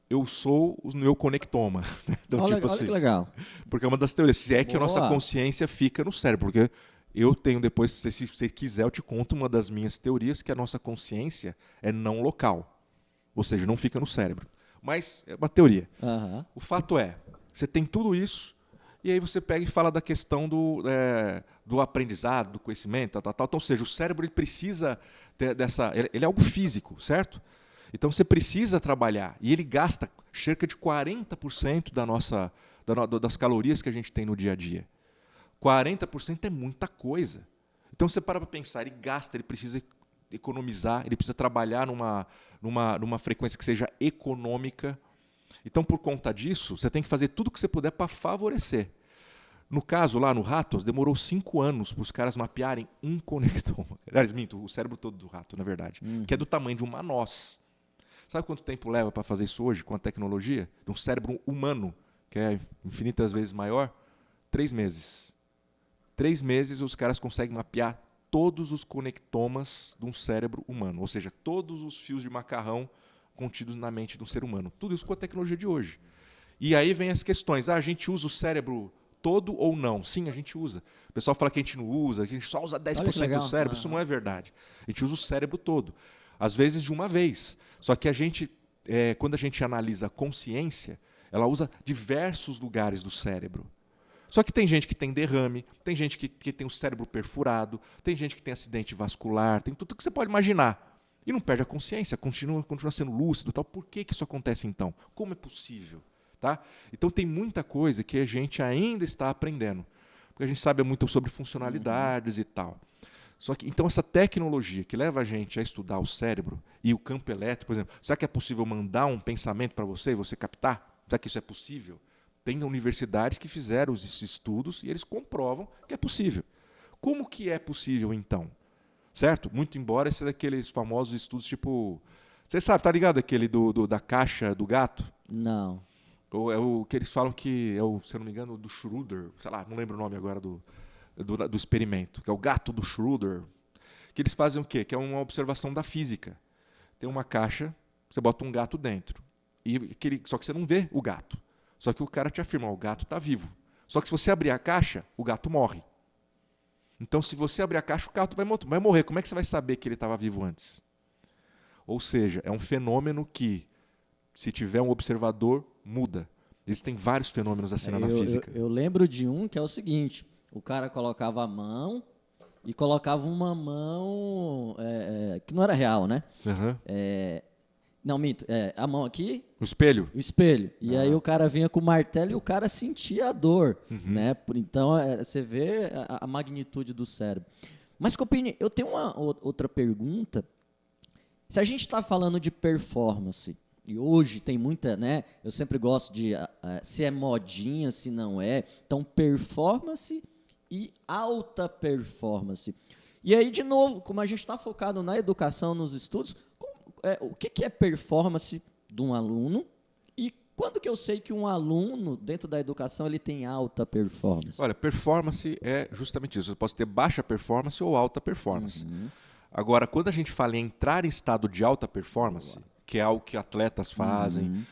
eu sou o meu conectoma. Então, olha que legal. Porque é uma das teorias. Se é que a nossa consciência fica no cérebro. Porque eu tenho depois, se você quiser, eu te conto uma das minhas teorias, que a nossa consciência é não local. Ou seja, não fica no cérebro. Mas é uma teoria. O fato é, você tem tudo isso, e aí você pega e fala da questão do aprendizado, do conhecimento, tal. Então, ou seja, o cérebro ele precisa dessa... Ele é algo físico, certo? Então você precisa trabalhar. E ele gasta cerca de 40% das calorias que a gente tem no dia a dia. 40% é muita coisa. Então você para pensar, ele gasta, ele precisa economizar, ele precisa trabalhar numa frequência que seja econômica. Então, por conta disso, você tem que fazer tudo o que você puder para favorecer. No caso, lá no rato, demorou 5 anos para os caras mapearem um conectoma. Aliás, minto, o cérebro todo do rato, na verdade, que é do tamanho de uma noz. Sabe quanto tempo leva para fazer isso hoje com a tecnologia? De um cérebro humano, que é infinitas vezes maior? 3 meses. 3 meses os caras conseguem mapear todos os conectomas de um cérebro humano. Ou seja, todos os fios de macarrão contidos na mente de um ser humano. Tudo isso com a tecnologia de hoje. E aí vem as questões. A gente usa o cérebro todo ou não? Sim, a gente usa. O pessoal fala que a gente não usa, que a gente só usa 10% do cérebro. Isso não é verdade. A gente usa o cérebro todo. Às vezes de uma vez. Só que a gente, quando a gente analisa a consciência, ela usa diversos lugares do cérebro. Só que tem gente que tem derrame, tem gente que tem o cérebro perfurado, tem gente que tem acidente vascular, tem tudo que você pode imaginar. E não perde a consciência, continua sendo lúcido. Tal. Por que isso acontece então? Como é possível? Tá? Então tem muita coisa que a gente ainda está aprendendo. Porque a gente sabe muito sobre funcionalidades e tal. Só que, então, essa tecnologia que leva a gente a estudar o cérebro e o campo elétrico, por exemplo, será que é possível mandar um pensamento para você e você captar? Será que isso é possível? Tem universidades que fizeram esses estudos e eles comprovam que é possível. Como que é possível, então? Certo? Muito embora esse é daqueles famosos estudos tipo... Você sabe, tá ligado aquele da caixa do gato? Não. Ou é o que eles falam que é o, se eu não me engano, do Schroeder, sei lá, não lembro o nome agora do experimento, que é o gato do Schroeder. Que eles fazem o quê? Que é uma observação da física. Tem uma caixa, você bota um gato dentro. Só que você não vê o gato. Só que o cara te afirma, o gato está vivo. Só que se você abrir a caixa, o gato morre. Então, se você abrir a caixa, o gato vai morrer. Como é que você vai saber que ele estava vivo antes? Ou seja, é um fenômeno que, se tiver um observador, muda. Existem vários fenômenos assim na física. Eu lembro de um que é o seguinte, o cara colocava a mão E colocava uma mão que não era real, né? Aham. Não, minto. A mão aqui, O espelho? o espelho. E aí Ah. o cara vinha com o martelo e o cara sentia a dor, né? Então você vê a magnitude do cérebro. Mas, Copini, eu tenho uma outra pergunta. Se a gente está falando de performance, e hoje tem muita, né? Eu sempre gosto de se é modinha, se não é. Então, performance e alta performance. E aí, de novo, como a gente está focado na educação, nos estudos, o que é performance de um aluno e quando que eu sei que um aluno, dentro da educação, ele tem alta performance? Olha, performance é justamente isso. Você pode ter baixa performance ou alta performance. Agora, quando a gente fala em entrar em estado de alta performance, que é algo que atletas fazem,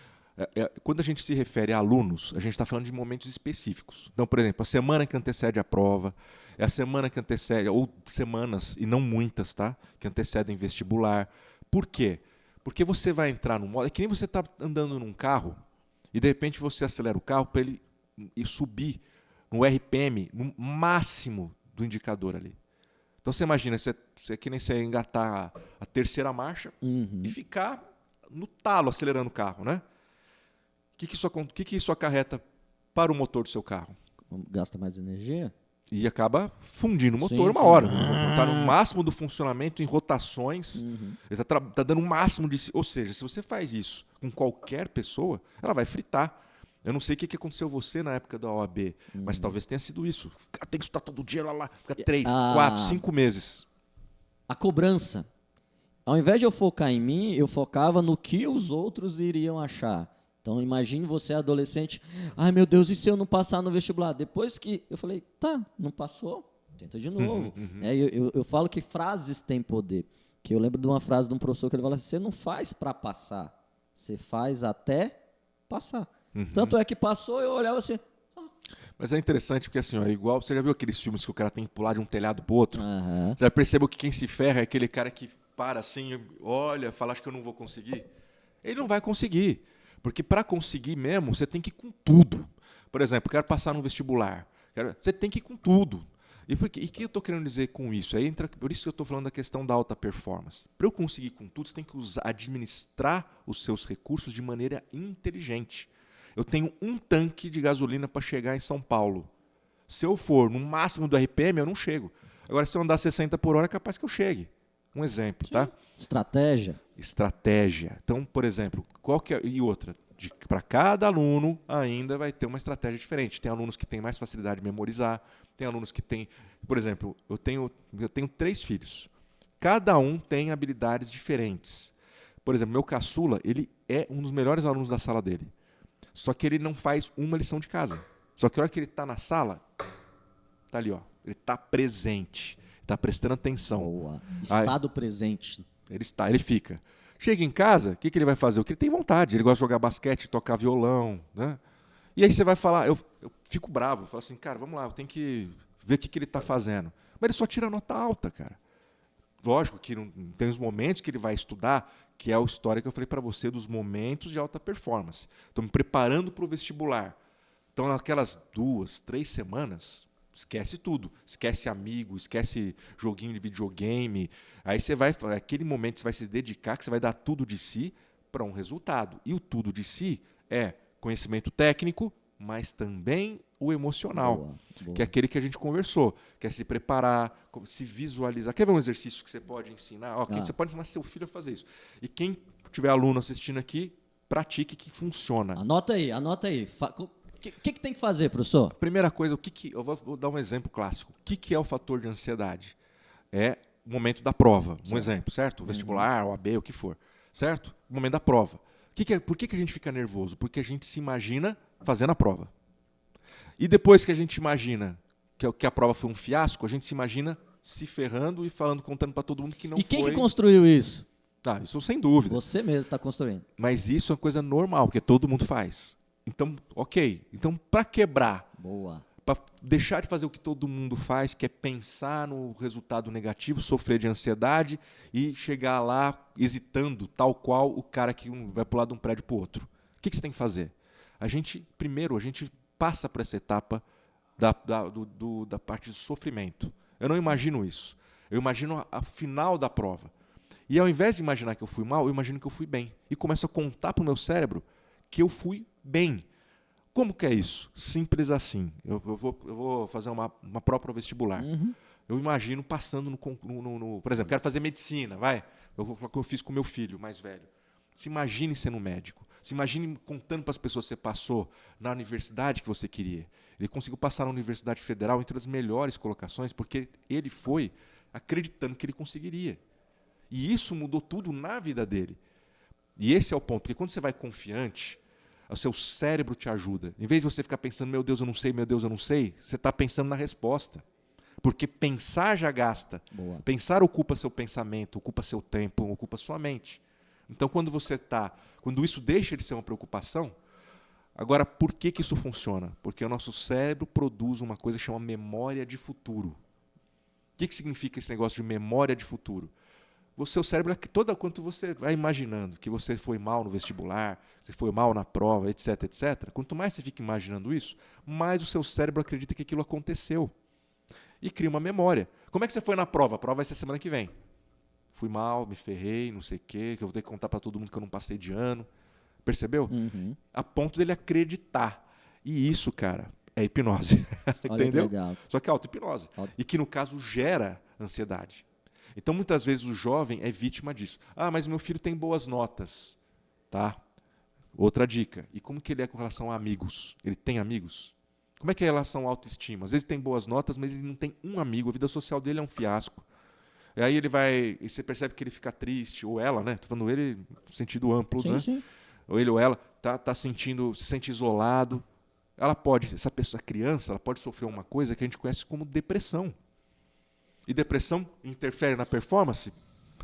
quando a gente se refere a alunos, a gente está falando de momentos específicos. Então, por exemplo, a semana que antecede a prova, é a semana que antecede, ou semanas, e não muitas, tá? Que antecedem vestibular. Por quê? Porque você vai entrar no modo... É que nem você está andando num carro e, de repente, você acelera o carro para ele ir subir no RPM, no máximo do indicador ali. Então, você imagina, você que nem você engatar a terceira marcha e ficar no talo acelerando o carro, né? O que isso acarreta para o motor do seu carro? Gasta mais energia? E acaba fundindo o motor Sim, uma sim. hora. Está no máximo do funcionamento, em rotações. Ele está dando o máximo de si. Ou seja, se você faz isso com qualquer pessoa, ela vai fritar. Eu não sei o que aconteceu você na época da OAB, mas talvez tenha sido isso. Tem que estudar todo dia lá. Fica 3, 4, 5 meses. A cobrança. Ao invés de eu focar em mim, eu focava no que os outros iriam achar. Então, imagine você adolescente, ai meu Deus, e se eu não passar no vestibular? Depois que eu falei, tá, não passou, tenta de novo. Eu falo que frases têm poder. Que eu lembro de uma frase de um professor que ele fala assim, você não faz para passar, você faz até passar. Tanto é que passou, eu olhava assim... Mas é interessante porque assim, ó, igual você já viu aqueles filmes que o cara tem que pular de um telhado pro outro? Aham. Você já percebeu que quem se ferra é aquele cara que para assim, olha, fala, acho que eu não vou conseguir? Ele não vai conseguir. Porque para conseguir mesmo, você tem que ir com tudo. Por exemplo, quero passar no vestibular. Você tem que ir com tudo. E o que eu estou querendo dizer com isso? Por isso que eu estou falando da questão da alta performance. Para eu conseguir com tudo, você tem que administrar os seus recursos de maneira inteligente. Eu tenho um tanque de gasolina para chegar em São Paulo. Se eu for no máximo do RPM, eu não chego. Agora, se eu andar 60 por hora, é capaz que eu chegue. Um exemplo, tá? Estratégia. Estratégia. Então, por exemplo, e outra, para cada aluno ainda vai ter uma estratégia diferente. Tem alunos que têm mais facilidade de memorizar, tem alunos que têm, por exemplo, eu tenho 3 filhos. Cada um tem habilidades diferentes. Por exemplo, meu caçula, ele é um dos melhores alunos da sala dele. Só que ele não faz uma lição de casa. Só que a hora que ele está na sala, tá ali, ó, ele está presente, está prestando atenção. Boa. Estado presente. Ele fica. Chega em casa, o que ele vai fazer? O que ele tem vontade. Ele gosta de jogar basquete, tocar violão, né? E aí você vai falar, eu fico bravo, eu falo assim, cara, vamos lá, eu tenho que ver o que ele está fazendo. Mas ele só tira nota alta, cara. Lógico que não, tem os momentos que ele vai estudar, que é a história que eu falei para você dos momentos de alta performance. Estou me preparando para o vestibular. Então, naquelas 2, 3 semanas, esquece tudo. Esquece amigo, esquece joguinho de videogame. Aí você vai, aquele momento você vai se dedicar, que você vai dar tudo de si para um resultado. E o tudo de si é conhecimento técnico, mas também o emocional, Boa. que é aquele que a gente conversou, que é se preparar, se visualizar. Quer ver um exercício que você pode ensinar? Você pode ensinar seu filho a fazer isso. E quem tiver aluno assistindo aqui, pratique que funciona. Anota aí. O que tem que fazer, professor? Primeira coisa, eu vou dar um exemplo clássico. O que é o fator de ansiedade? É o momento da prova. Um exemplo, certo? Vestibular, OAB, o que for. Certo? O momento da prova. Por que a gente fica nervoso? Porque a gente se imagina fazendo a prova. E depois que a gente imagina que a prova foi um fiasco, a gente se imagina se ferrando e contando para todo mundo que não foi. E quem que construiu isso? Isso sem dúvida. Você mesmo está construindo. Mas isso é uma coisa normal, porque todo mundo faz. Então, ok. Então, para quebrar, Boa. para deixar de fazer o que todo mundo faz, que é pensar no resultado negativo, sofrer de ansiedade e chegar lá hesitando, tal qual o cara que vai pular de um prédio para o outro. O que você tem que fazer? Primeiro, a gente passa para essa etapa da parte de sofrimento. Eu não imagino isso. Eu imagino a final da prova. E ao invés de imaginar que eu fui mal, eu imagino que eu fui bem. E começo a contar para o meu cérebro que eu fui bem. Como que é isso? Simples assim. Eu vou fazer uma prova pro vestibular. Eu imagino passando por exemplo, quero fazer medicina, vai. Eu vou falar o que eu fiz com meu filho mais velho. Se imagine sendo médico. Se imagine contando para as pessoas que você passou na universidade que você queria. Ele conseguiu passar na Universidade Federal entre as melhores colocações porque ele foi acreditando que ele conseguiria. E isso mudou tudo na vida dele. E esse é o ponto, porque quando você vai confiante, o seu cérebro te ajuda. Em vez de você ficar pensando, meu Deus, eu não sei, meu Deus, eu não sei, você está pensando na resposta. Porque pensar já gasta. Boa. Pensar ocupa seu pensamento, ocupa seu tempo, ocupa sua mente. Então, quando isso deixa de ser uma preocupação, agora, por que isso funciona? Porque o nosso cérebro produz uma coisa que chama memória de futuro. O que significa esse negócio de memória de futuro? O seu cérebro, quando você vai imaginando que você foi mal no vestibular, você foi mal na prova, etc, etc, quanto mais você fica imaginando isso, mais o seu cérebro acredita que aquilo aconteceu. E cria uma memória. Como é que você foi na prova? A prova vai ser semana que vem. Fui mal, me ferrei, não sei o quê, que eu vou ter que contar para todo mundo que eu não passei de ano. Percebeu? A ponto dele acreditar. E isso, cara, é hipnose. Entendeu? Legal. Só que é auto-hipnose. E que, no caso, gera ansiedade. Então, muitas vezes, o jovem é vítima disso. Ah, mas meu filho tem boas notas. Tá? Outra dica. E como que ele é com relação a amigos? Ele tem amigos? Como é que é a relação à autoestima? Às vezes tem boas notas, mas ele não tem um amigo. A vida social dele é um fiasco. E aí e você percebe que ele fica triste, ou ela, né? Estou falando ele no sentido amplo, Sim, né? sim. Ou ele ou ela se sente isolado. Essa pessoa, a criança, ela pode sofrer uma coisa que a gente conhece como depressão. E depressão interfere na performance?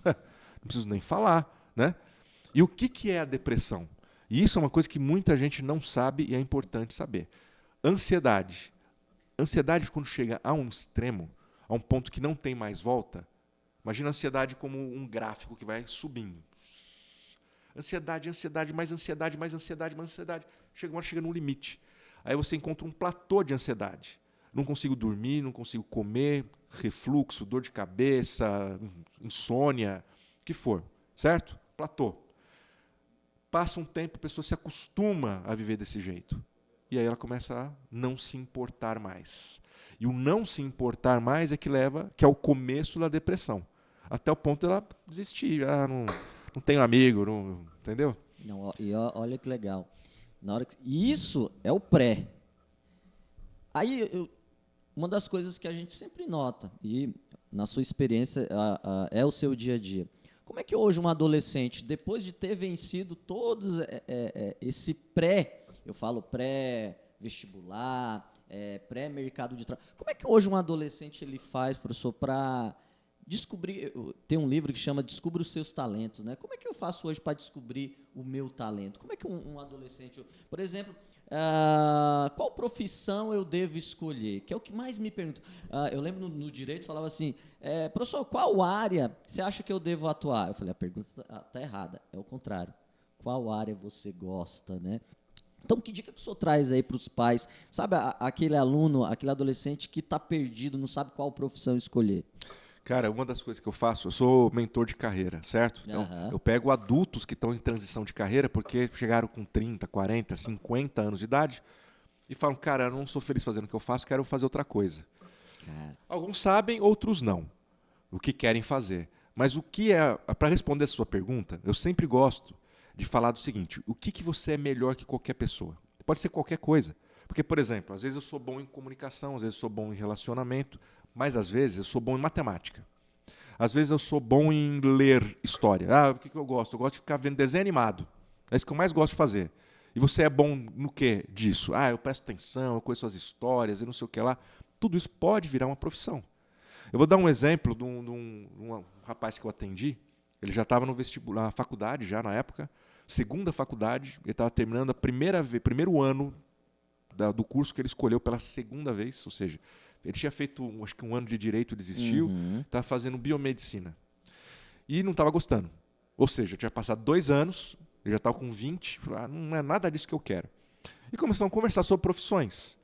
Não preciso nem falar, né? E o que é a depressão? E isso é uma coisa que muita gente não sabe e é importante saber. Ansiedade. Ansiedade, quando chega a um extremo, a um ponto que não tem mais volta, imagina a ansiedade como um gráfico que vai subindo. Ansiedade, ansiedade, mais ansiedade, mais ansiedade, mais ansiedade. Chega num limite. Aí você encontra um platô de ansiedade. Não consigo dormir, não consigo comer, refluxo, dor de cabeça, insônia, o que for, certo? Platô. Passa um tempo, a pessoa se acostuma a viver desse jeito. E aí ela começa a não se importar mais. E o não se importar mais é que é o começo da depressão. Até o ponto de ela desistir. Não tenho amigo, não, entendeu? Não, olha que legal. Isso é o pré. Aí, uma das coisas que a gente sempre nota, e na sua experiência é o seu dia a dia, como é que hoje um adolescente, depois de ter vencido todos esse pré, eu falo pré-vestibular, pré-mercado de trabalho, como é que hoje um adolescente ele faz, professor, para descobrir? Tem um livro que chama Descubra os Seus Talentos, né? Como é que eu faço hoje para descobrir o meu talento? Como é que um adolescente, por exemplo, qual profissão eu devo escolher? Que é o que mais me perguntam. Eu lembro no direito, falava assim, professor, qual área você acha que eu devo atuar? Eu falei, a pergunta está errada, é o contrário. Qual área você gosta, né? Então, que dica que o senhor traz aí para os pais? Sabe aquele aluno, aquele adolescente que está perdido, não sabe qual profissão escolher? Cara, uma das coisas que eu faço, eu sou mentor de carreira, certo? Então, eu pego adultos que estão em transição de carreira porque chegaram com 30, 40, 50 anos de idade e falam, cara, eu não sou feliz fazendo o que eu faço, quero fazer outra coisa. Alguns sabem, outros não, o que querem fazer. Mas para responder a sua pergunta, eu sempre gosto de falar do seguinte, o que você é melhor que qualquer pessoa? Pode ser qualquer coisa. Porque, por exemplo, às vezes eu sou bom em comunicação, às vezes eu sou bom em relacionamento, mas às vezes eu sou bom em matemática. Às vezes eu sou bom em ler história. O que eu gosto? Eu gosto de ficar vendo desenho animado. É isso que eu mais gosto de fazer. E você é bom no que disso? Eu presto atenção, eu conheço as histórias e não sei o que lá. Tudo isso pode virar uma profissão. Eu vou dar um exemplo de um rapaz que eu atendi. Ele já estava no vestibular, na faculdade já na época, segunda faculdade, ele estava terminando primeiro ano do curso que ele escolheu pela segunda vez, ou seja, ele tinha feito acho que um ano de direito, desistiu, estava fazendo biomedicina. E não estava gostando. Ou seja, tinha passado 2 anos, ele já estava com 20, falou, não é nada disso que eu quero. E começamos a conversar sobre profissões.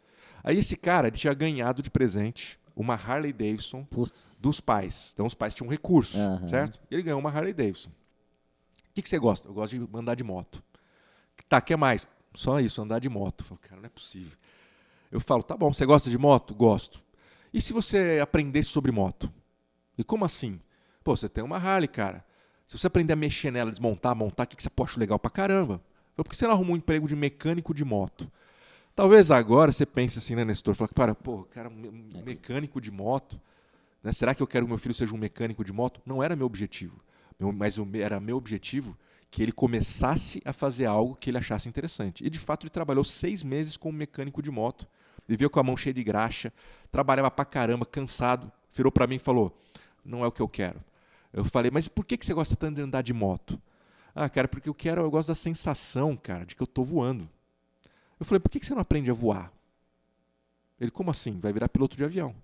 Aí esse cara ele tinha ganhado de presente uma Harley Davidson Putz. dos pais. Então os pais tinham recursos, Aham. certo? Ele ganhou uma Harley Davidson. O que você gosta? Eu gosto de andar de moto. Tá, que mais? Só isso, andar de moto. Eu falo, cara, não é possível. Eu falo, tá bom, você gosta de moto? Gosto. E se você aprendesse sobre moto? E como assim? Pô, você tem uma Harley, cara. Se você aprender a mexer nela, desmontar, montar, o que você acha legal pra caramba? Por que você não arrumou um emprego de mecânico de moto? Talvez agora você pense assim, né, Nestor? Fala, cara, mecânico de moto, né? Será que eu quero que meu filho seja um mecânico de moto? Não era meu objetivo. Era meu objetivo que ele começasse a fazer algo que ele achasse interessante. E, de fato, ele trabalhou 6 meses como mecânico de moto. Viveu com a mão cheia de graxa, trabalhava pra caramba, cansado. Virou pra mim e falou, não é o que eu quero. Eu falei, mas por que você gosta tanto de andar de moto? Ah, cara, porque eu gosto da sensação, cara, de que eu tô voando. Eu falei, por que você não aprende a voar? Ele, como assim? Vai virar piloto de avião.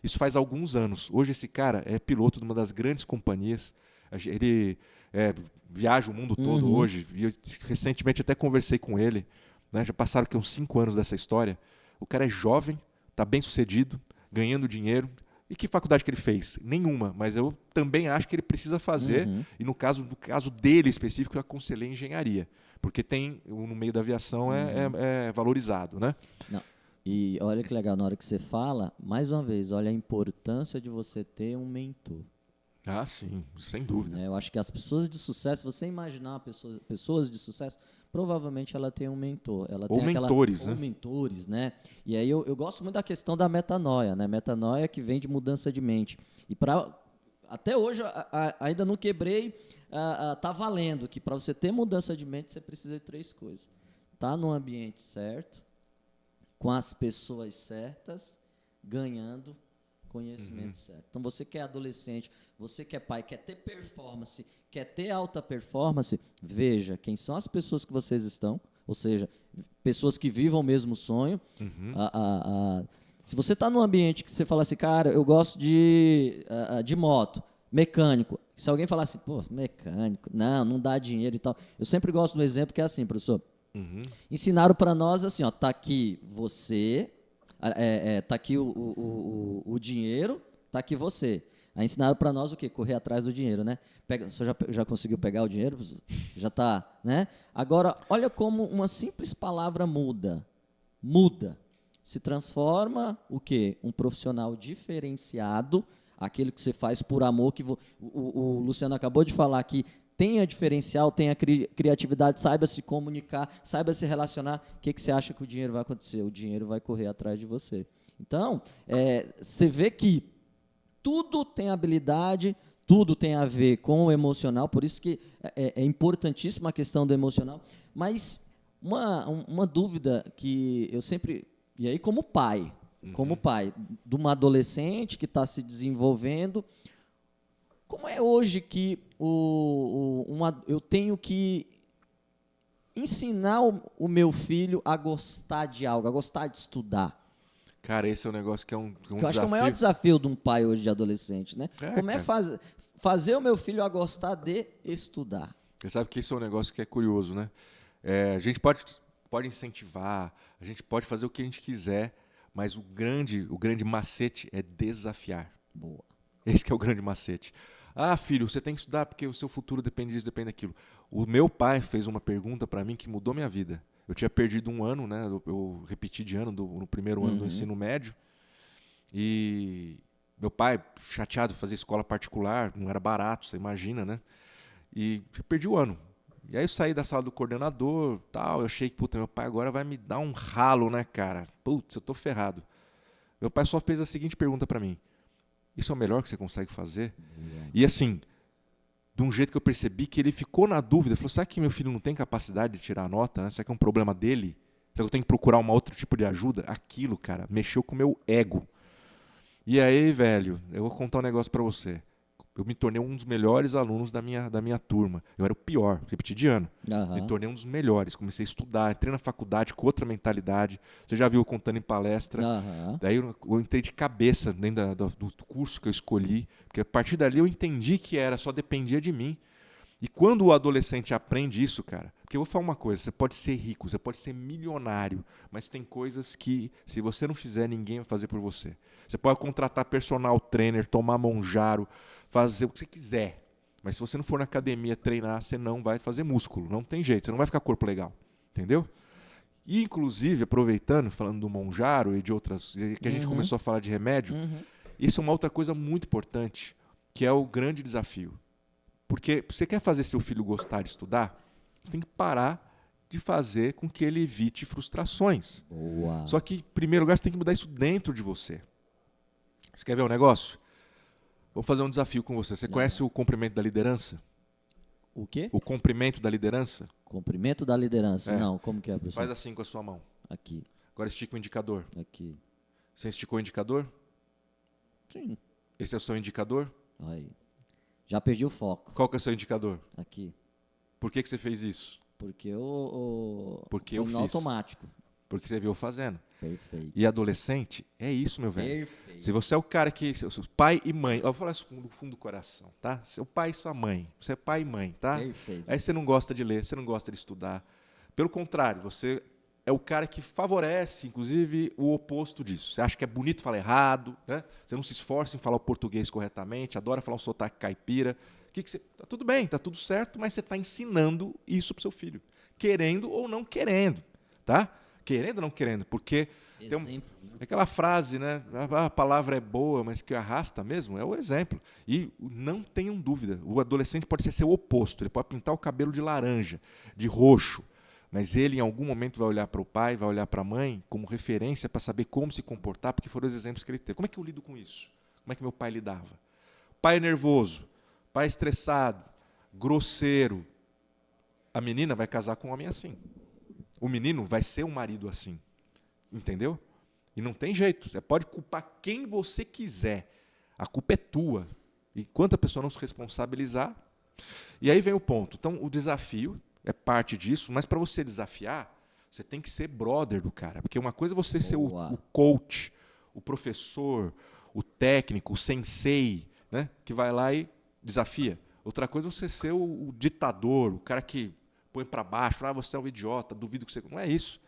Isso faz alguns anos. Hoje esse cara é piloto de uma das grandes companhias. Ele viaja o mundo todo hoje. E eu recentemente até conversei com ele. Né? Já passaram aqui uns 5 anos dessa história. O cara é jovem, está bem sucedido, ganhando dinheiro. E que faculdade que ele fez? Nenhuma, mas eu também acho que ele precisa fazer. E no caso dele específico, eu aconselhei engenharia. Porque no meio da aviação é valorizado, né? Não. E olha que legal, na hora que você fala, mais uma vez, olha a importância de você ter um mentor. Ah, sim, sem dúvida. Eu acho que as pessoas de sucesso, você imaginar pessoas de sucesso, provavelmente ela tem um mentor. Ela Ou tem mentores, né? Ou mentores, né? E aí eu gosto muito da questão da metanoia, né? Metanoia que vem de mudança de mente. E até hoje ainda não quebrei, tá valendo que para você ter mudança de mente você precisa de 3 coisas. Tá no ambiente certo, com as pessoas certas, ganhando conhecimento certo. Então, você que é adolescente, você que é pai, quer ter performance, quer ter alta performance, veja quem são as pessoas que vocês estão, ou seja, pessoas que vivam o mesmo sonho. Se você está num ambiente que você fala assim, cara, eu gosto de moto, mecânico. Se alguém falar assim, pô, mecânico, não dá dinheiro e tal. Eu sempre gosto do exemplo que é assim, professor. Ensinaram para nós assim, ó, tá aqui você, tá aqui o dinheiro, tá aqui você. Aí ensinaram para nós o quê? Correr atrás do dinheiro, né? O senhor já conseguiu pegar o dinheiro? Já tá, né? Agora, olha como uma simples palavra muda. Se transforma o quê? Um profissional diferenciado, aquele que você faz por amor, que o Luciano acabou de falar aqui, tenha diferencial, tenha criatividade, saiba se comunicar, saiba se relacionar. O que você acha que o dinheiro vai acontecer? O dinheiro vai correr atrás de você. Então, você vê que tudo tem habilidade, tudo tem a ver com o emocional, por isso que é importantíssima a questão do emocional. Mas uma dúvida que eu sempre... E aí, como pai de uma adolescente que está se desenvolvendo, como é hoje que eu tenho que ensinar o meu filho a gostar de algo, a gostar de estudar? Cara, esse é um negócio que é um desafio. Eu acho que é o maior desafio de um pai hoje de adolescente, né? Como é fazer o meu filho a gostar de estudar? Você sabe que esse é um negócio que é curioso, né? A gente pode incentivar, a gente pode fazer o que a gente quiser, mas o grande macete é desafiar. Boa. Esse que é o grande macete. Ah, filho, você tem que estudar porque o seu futuro depende disso, depende daquilo. O meu pai fez uma pergunta para mim que mudou minha vida. Eu tinha perdido um ano, né? Eu repeti de ano no primeiro ano do ensino médio. E meu pai, chateado de fazer escola particular, não era barato, você imagina, né? E eu perdi o ano. E aí eu saí da sala do coordenador, tal, eu achei que, puta, meu pai agora vai me dar um ralo, né, cara? Putz, eu tô ferrado. Meu pai só fez a seguinte pergunta para mim: isso é o melhor que você consegue fazer? E assim, de um jeito que eu percebi que ele ficou na dúvida, falou, será que meu filho não tem capacidade de tirar a nota? Né? Será que é um problema dele? Será que eu tenho que procurar um outro tipo de ajuda? Aquilo, cara, mexeu com o meu ego. E aí, velho, eu vou contar um negócio pra você. Eu me tornei um dos melhores alunos da minha turma. Eu era o pior, repeti de ano. Me tornei um dos melhores. Comecei a estudar, entrei na faculdade com outra mentalidade. Você já viu eu contando em palestra. Daí eu entrei de cabeça dentro do curso que eu escolhi. Porque a partir dali eu entendi que só dependia de mim. E quando o adolescente aprende isso, cara, Porque eu vou falar uma coisa, você pode ser rico, você pode ser milionário, mas tem coisas que, se você não fizer, ninguém vai fazer por você. Você pode contratar personal trainer, tomar monjaro, fazer o que você quiser. Mas se você não for na academia treinar, você não vai fazer músculo. Não tem jeito, você não vai ficar corpo legal. Entendeu? E, inclusive, aproveitando, falando do monjaro e de outras, que a gente começou a falar de remédio, isso é uma outra coisa muito importante, que é o grande desafio. Porque você quer fazer seu filho gostar de estudar, você tem que parar de fazer com que ele evite frustrações. Boa. Só que, em primeiro lugar, você tem que mudar isso dentro de você. Você quer ver um negócio? Vou fazer um desafio com você. Você conhece o comprimento da liderança? O quê? O comprimento da liderança? Comprimento da liderança. É. Não, como que é, professor? Faz assim com a sua mão. Aqui, Agora estica o indicador. aqui. Você esticou o indicador? Sim. Esse é o seu indicador? Aí. Já perdi o foco. Qual que é o seu indicador? Aqui. Por que você fez isso? Porque o Porque foi eu no fiz. automático. Porque você viu eu fazendo. Perfeito. E adolescente, é isso, meu velho. Perfeito. Se você é o cara que... Seu pai e mãe... Eu vou falar isso do fundo do coração, tá? Seu pai e sua mãe. Você é pai e mãe, tá? Perfeito. Aí você não gosta de ler, você não gosta de estudar. Pelo contrário, você é o cara que favorece, inclusive, o oposto disso. Você acha que é bonito falar errado, né? Você não se esforça em falar o português corretamente, adora falar um sotaque caipira. Tá tudo bem, tá tudo certo, mas você está ensinando isso pro seu filho. Querendo ou não querendo, tá? Querendo ou não querendo, porque Exemplo. aquela frase, né? A palavra é boa, mas que arrasta mesmo, é o exemplo. E não tenham dúvida, o adolescente pode ser seu oposto, ele pode pintar o cabelo de laranja, de roxo, mas ele em algum momento vai olhar para o pai, vai olhar para a mãe como referência para saber como se comportar, porque foram os exemplos que ele teve. Como é que eu lido com isso? Como é que meu pai lidava? Pai nervoso, pai estressado, grosseiro. A menina vai casar com um homem assim. O menino vai ser um marido assim. Entendeu? E não tem jeito. Você pode culpar quem você quiser. A culpa é tua. E enquanto a pessoa não se responsabilizar... E aí vem o ponto. Então, o desafio é parte disso, mas para você desafiar, você tem que ser brother do cara. Porque uma coisa é você ser o coach, o professor, o técnico, o sensei, né, que vai lá e desafia. Outra coisa é você ser o ditador, o cara que põe para baixo, fala, você é um idiota, duvido que você... Não é isso.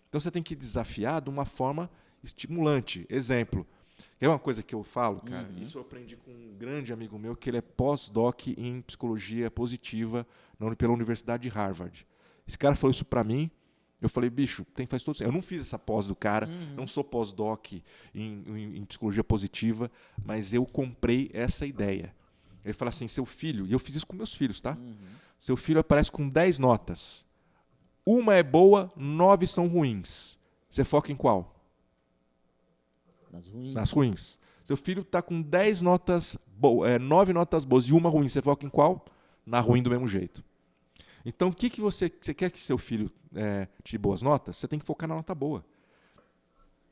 Então você tem que desafiar de uma forma estimulante. Exemplo, é uma coisa que eu falo, cara, isso eu aprendi com um grande amigo meu, que ele é pós-doc em psicologia positiva pela Universidade de Harvard. Esse cara falou isso para mim, eu falei, bicho, faz todo sentido. Eu não fiz essa pós do cara, não sou pós-doc em psicologia positiva, mas eu comprei essa ideia. Ele fala assim, seu filho, e eu fiz isso com meus filhos, tá? Seu filho aparece com 10 notas. Uma é boa, 9 são ruins. Você foca em qual? Nas ruins. Nas ruins. Seu filho está com 10 notas boas, 9 notas boas e uma ruim. Você foca em qual? Na ruim do mesmo jeito. Então, o que você quer que seu filho tire boas notas? Você tem que focar na nota boa.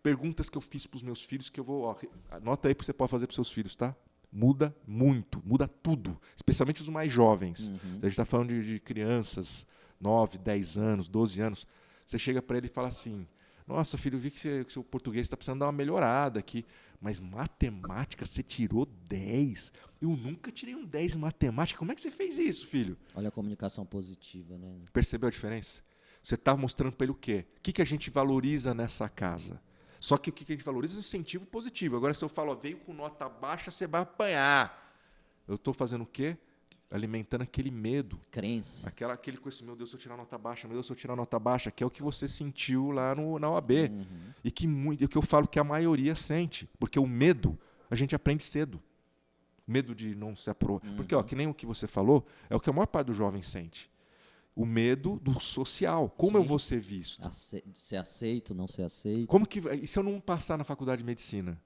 Perguntas que eu fiz para os meus filhos, que eu vou... anota aí que você pode fazer para os seus filhos, tá? Muda muito, muda tudo. Especialmente os mais jovens. A gente está falando de crianças, 9, 10 anos, 12 anos. Você chega para ele e fala assim, nossa, filho, eu vi que seu português está precisando dar uma melhorada aqui, mas matemática você tirou 10. Eu nunca tirei um 10 em matemática. Como é que você fez isso, filho? Olha a comunicação positiva, né? Percebeu a diferença? Você está mostrando para ele o quê? O que a gente valoriza nessa casa? Só que o que a gente valoriza é o incentivo positivo. Agora, se eu falo, veio com nota baixa, você vai apanhar. Eu estou fazendo o quê? Alimentando aquele medo. Crença. Aquele com esse, meu Deus, se eu tirar nota baixa, meu Deus, se eu tirar nota baixa, que é o que você sentiu lá na OAB. E que eu falo que a maioria sente. Porque o medo, a gente aprende cedo. Medo de não se aprovar. Porque, que nem o que você falou, é o que a maior parte do jovem sente. O medo do social. Como eu vou ser visto? Ser aceito, não ser aceito. E se eu não passar na faculdade de medicina?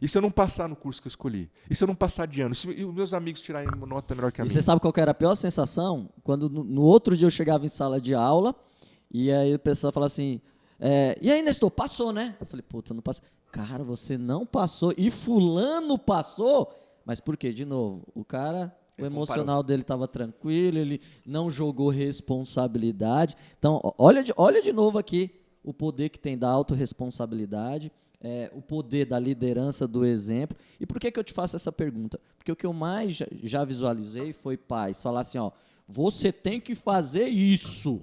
E se eu não passar no curso que eu escolhi? E se eu não passar de ano? E os meus amigos tirarem uma nota melhor que a E minha? você sabe qual que era a pior sensação? Quando no outro dia eu chegava em sala de aula e aí a pessoa falava assim, e aí, Nestor, passou, né? Eu falei, puta, não passou. Cara, você não passou e fulano passou? Mas por quê? De novo, o cara... O emocional dele estava tranquilo, ele não jogou responsabilidade. Então, olha de novo aqui o poder que tem da autorresponsabilidade, o poder da liderança, do exemplo. E por que eu te faço essa pergunta? Porque o que eu mais já visualizei foi pais falar assim, você tem que fazer isso,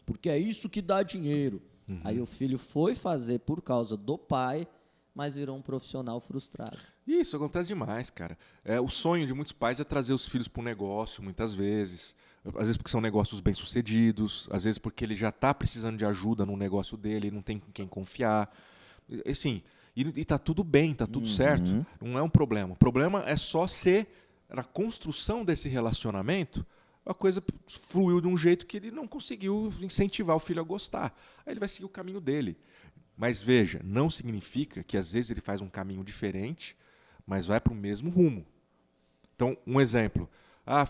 porque é isso que dá dinheiro. Aí o filho foi fazer por causa do pai, mas virou um profissional frustrado. Isso acontece demais, cara. O sonho de muitos pais é trazer os filhos para o negócio, muitas vezes. Às vezes porque são negócios bem-sucedidos, às vezes porque ele já está precisando de ajuda no negócio dele, não tem com quem confiar. Assim, e tá tudo bem, tá tudo certo. Não é um problema. O problema é só ser, na construção desse relacionamento, a coisa fluiu de um jeito que ele não conseguiu incentivar o filho a gostar. Aí ele vai seguir o caminho dele. Mas veja, não significa que às vezes ele faz um caminho diferente, mas vai para o mesmo rumo. Então, um exemplo.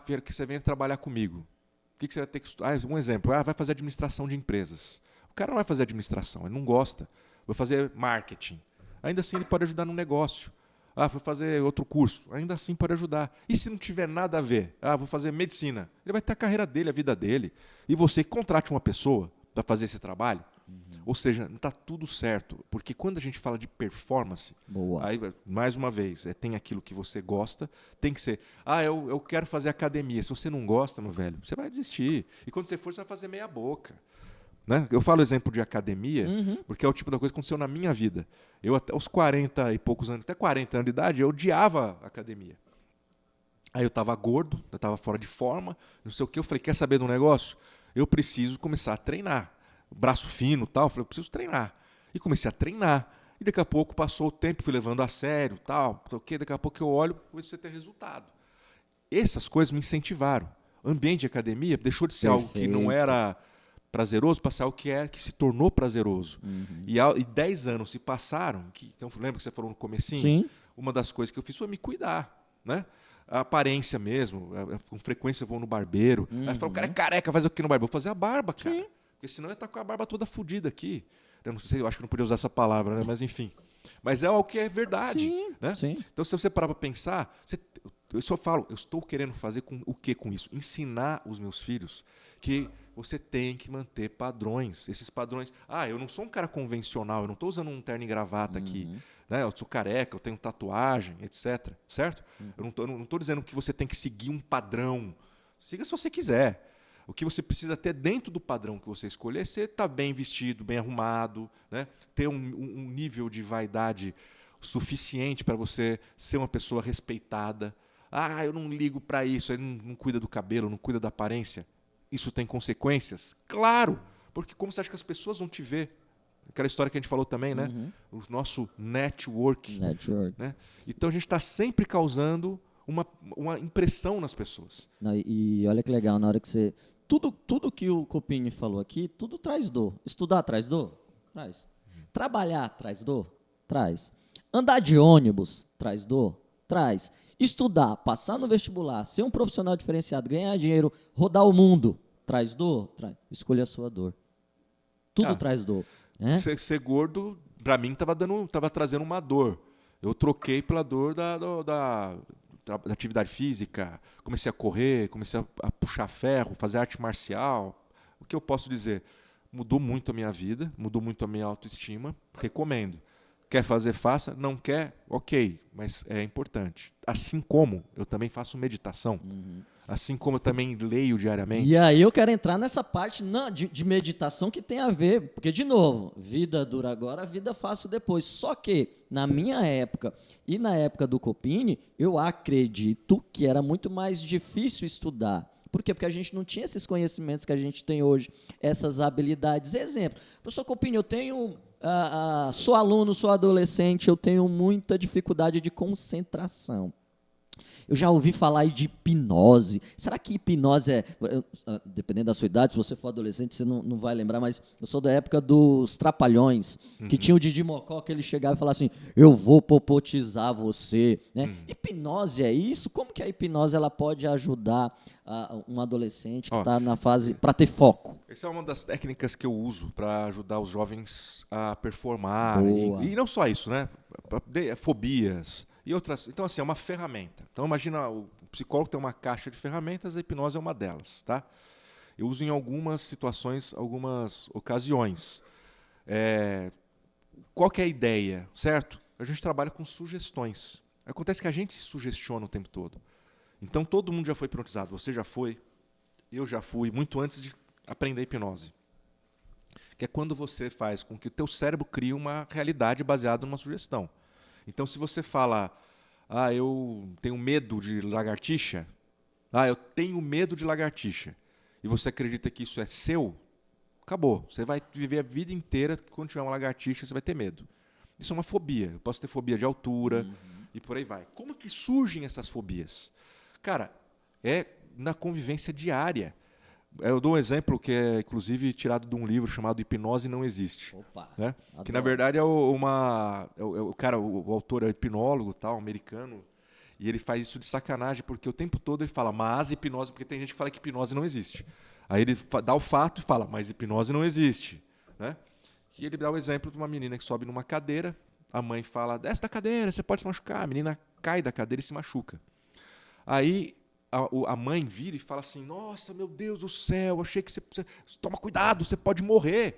Filho, que você venha trabalhar comigo. O que você vai ter que estudar? Um exemplo. Vai fazer administração de empresas. O cara não vai fazer administração, ele não gosta. Vai fazer marketing. Ainda assim, ele pode ajudar no negócio. Vou fazer outro curso. Ainda assim, pode ajudar. E se não tiver nada a ver? Vou fazer medicina. Ele vai ter a carreira dele, a vida dele. E você contrate uma pessoa para fazer esse trabalho. Ou seja, não está tudo certo. Porque quando a gente fala de performance, aí, mais uma vez, tem aquilo que você gosta, tem que ser, eu quero fazer academia. Se você não gosta, meu velho, você vai desistir. E quando você for, você vai fazer meia boca. Né? Eu falo exemplo de academia, porque é o tipo da coisa que aconteceu na minha vida. Eu até aos 40 e poucos anos, até 40 anos de idade, eu odiava a academia. Aí eu estava gordo, eu estava fora de forma, não sei o que. Eu falei, quer saber do negócio? Eu preciso começar a treinar. Braço fino e tal, eu falei, eu preciso treinar. E comecei a treinar. E daqui a pouco passou o tempo, fui levando a sério, tal, daqui a pouco eu olho, comecei a ter resultado. Essas coisas me incentivaram. O ambiente de academia deixou de ser algo que não era prazeroso, para ser algo que se tornou prazeroso. E 10 anos se passaram, então lembra que você falou no comecinho? Sim. Uma das coisas que eu fiz foi me cuidar, né? A aparência mesmo, com frequência eu vou no barbeiro, aí falo, o cara é careca, faz o que no barbeiro? Vou fazer a barba, cara. Sim. Porque senão eu ia estar com a barba toda fodida aqui. Eu não sei, eu acho que não podia usar essa palavra, né? Mas enfim. Mas é algo que é verdade. Sim, né? sim. Então, se você parar para pensar, eu só falo, eu estou querendo fazer o que com isso? Ensinar os meus filhos que você tem que manter padrões. Esses padrões. Eu não sou um cara convencional, eu não estou usando um terno e gravata aqui. Né? Eu sou careca, eu tenho tatuagem, etc. Certo? Eu não estou dizendo que você tem que seguir um padrão. Siga se você quiser. O que você precisa ter dentro do padrão que você escolher é você estar bem vestido, bem arrumado, né? Ter um nível de vaidade suficiente para você ser uma pessoa respeitada. Eu não ligo para isso, ele não cuida do cabelo, não cuida da aparência. Isso tem consequências? Claro, porque como você acha que as pessoas vão te ver? Aquela história que a gente falou também, né? O nosso network. Né? Então a gente está sempre causando uma impressão nas pessoas. Não, e olha que legal, na hora que você... Tudo que o Copini falou aqui, tudo traz dor. Estudar traz dor? Traz. Trabalhar traz dor? Traz. Andar de ônibus traz dor? Traz. Estudar, passar no vestibular, ser um profissional diferenciado, ganhar dinheiro, rodar o mundo, traz dor? Traz. Escolha a sua dor. Tudo traz dor. Né? Ser gordo, para mim, tava trazendo uma dor. Eu troquei pela dor da atividade física, comecei a correr, comecei a puxar ferro, fazer arte marcial. O que eu posso dizer? Mudou muito a minha vida, mudou muito a minha autoestima, recomendo. Quer fazer, faça. Não quer, ok, mas é importante. Assim como eu também faço meditação, assim como eu também leio diariamente. E aí eu quero entrar nessa parte de meditação que tem a ver, porque, de novo, vida dura agora, vida faço depois. Só que, na minha época e na época do Copini, eu acredito que era muito mais difícil estudar. Por quê? Porque a gente não tinha esses conhecimentos que a gente tem hoje, essas habilidades. Exemplo, professor Copini, eu tenho... sou aluno, sou adolescente, eu tenho muita dificuldade de concentração. Eu já ouvi falar aí de hipnose. Será que hipnose dependendo da sua idade, se você for adolescente, você não vai lembrar, mas eu sou da época dos Trapalhões, que tinha o Didi Mocó, que ele chegava e falava assim, eu vou popotizar você. Né? Hipnose é isso? Como que a hipnose ela pode ajudar um adolescente que está na fase para ter foco? Essa é uma das técnicas que eu uso para ajudar os jovens a performar. E não só isso, né? Fobias e outras. Então, assim, é uma ferramenta. Então, imagina, o psicólogo tem uma caixa de ferramentas, a hipnose é uma delas, tá? Eu uso em algumas situações, algumas ocasiões. Qual que é a ideia, certo? A gente trabalha com sugestões. Acontece que a gente se sugestiona o tempo todo. Então, todo mundo já foi hipnotizado. Você já foi, eu já fui muito antes de aprender hipnose. Que é quando você faz com que o teu cérebro crie uma realidade baseada numa sugestão. Então, se você fala, eu tenho medo de lagartixa, eu tenho medo de lagartixa, e você acredita que isso é seu, acabou. Você vai viver a vida inteira, quando tiver uma lagartixa, você vai ter medo. Isso é uma fobia. Eu posso ter fobia de altura e por aí vai. Como que surgem essas fobias? Cara, é na convivência diária. Eu dou um exemplo que é, inclusive, tirado de um livro chamado Hipnose Não Existe. Opa, Né? adoro. Que, na verdade, o autor é hipnólogo, tal, americano, e ele faz isso de sacanagem, porque o tempo todo ele fala, mas hipnose, porque tem gente que fala que hipnose não existe. Aí ele dá o fato e fala, mas hipnose não existe. Né? E ele dá o exemplo de uma menina que sobe numa cadeira, a mãe fala, desce da cadeira, você pode se machucar. A menina cai da cadeira e se machuca. Aí a mãe vira e fala assim, nossa, meu Deus do céu, achei que você toma cuidado, você pode morrer.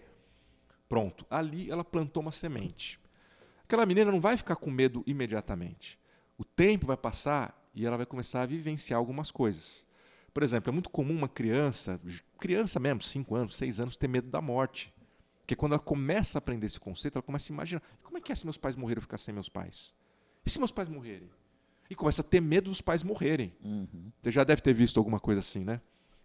Pronto, ali ela plantou uma semente. Aquela menina não vai ficar com medo imediatamente. O tempo vai passar e ela vai começar a vivenciar algumas coisas. Por exemplo, é muito comum uma criança mesmo, 5 anos, 6 anos, ter medo da morte. Porque quando ela começa a aprender esse conceito, ela começa a imaginar, como é que é se meus pais morreram, eu ficar sem meus pais? E se meus pais morrerem? E começa a ter medo dos pais morrerem. Você já deve ter visto alguma coisa assim, né?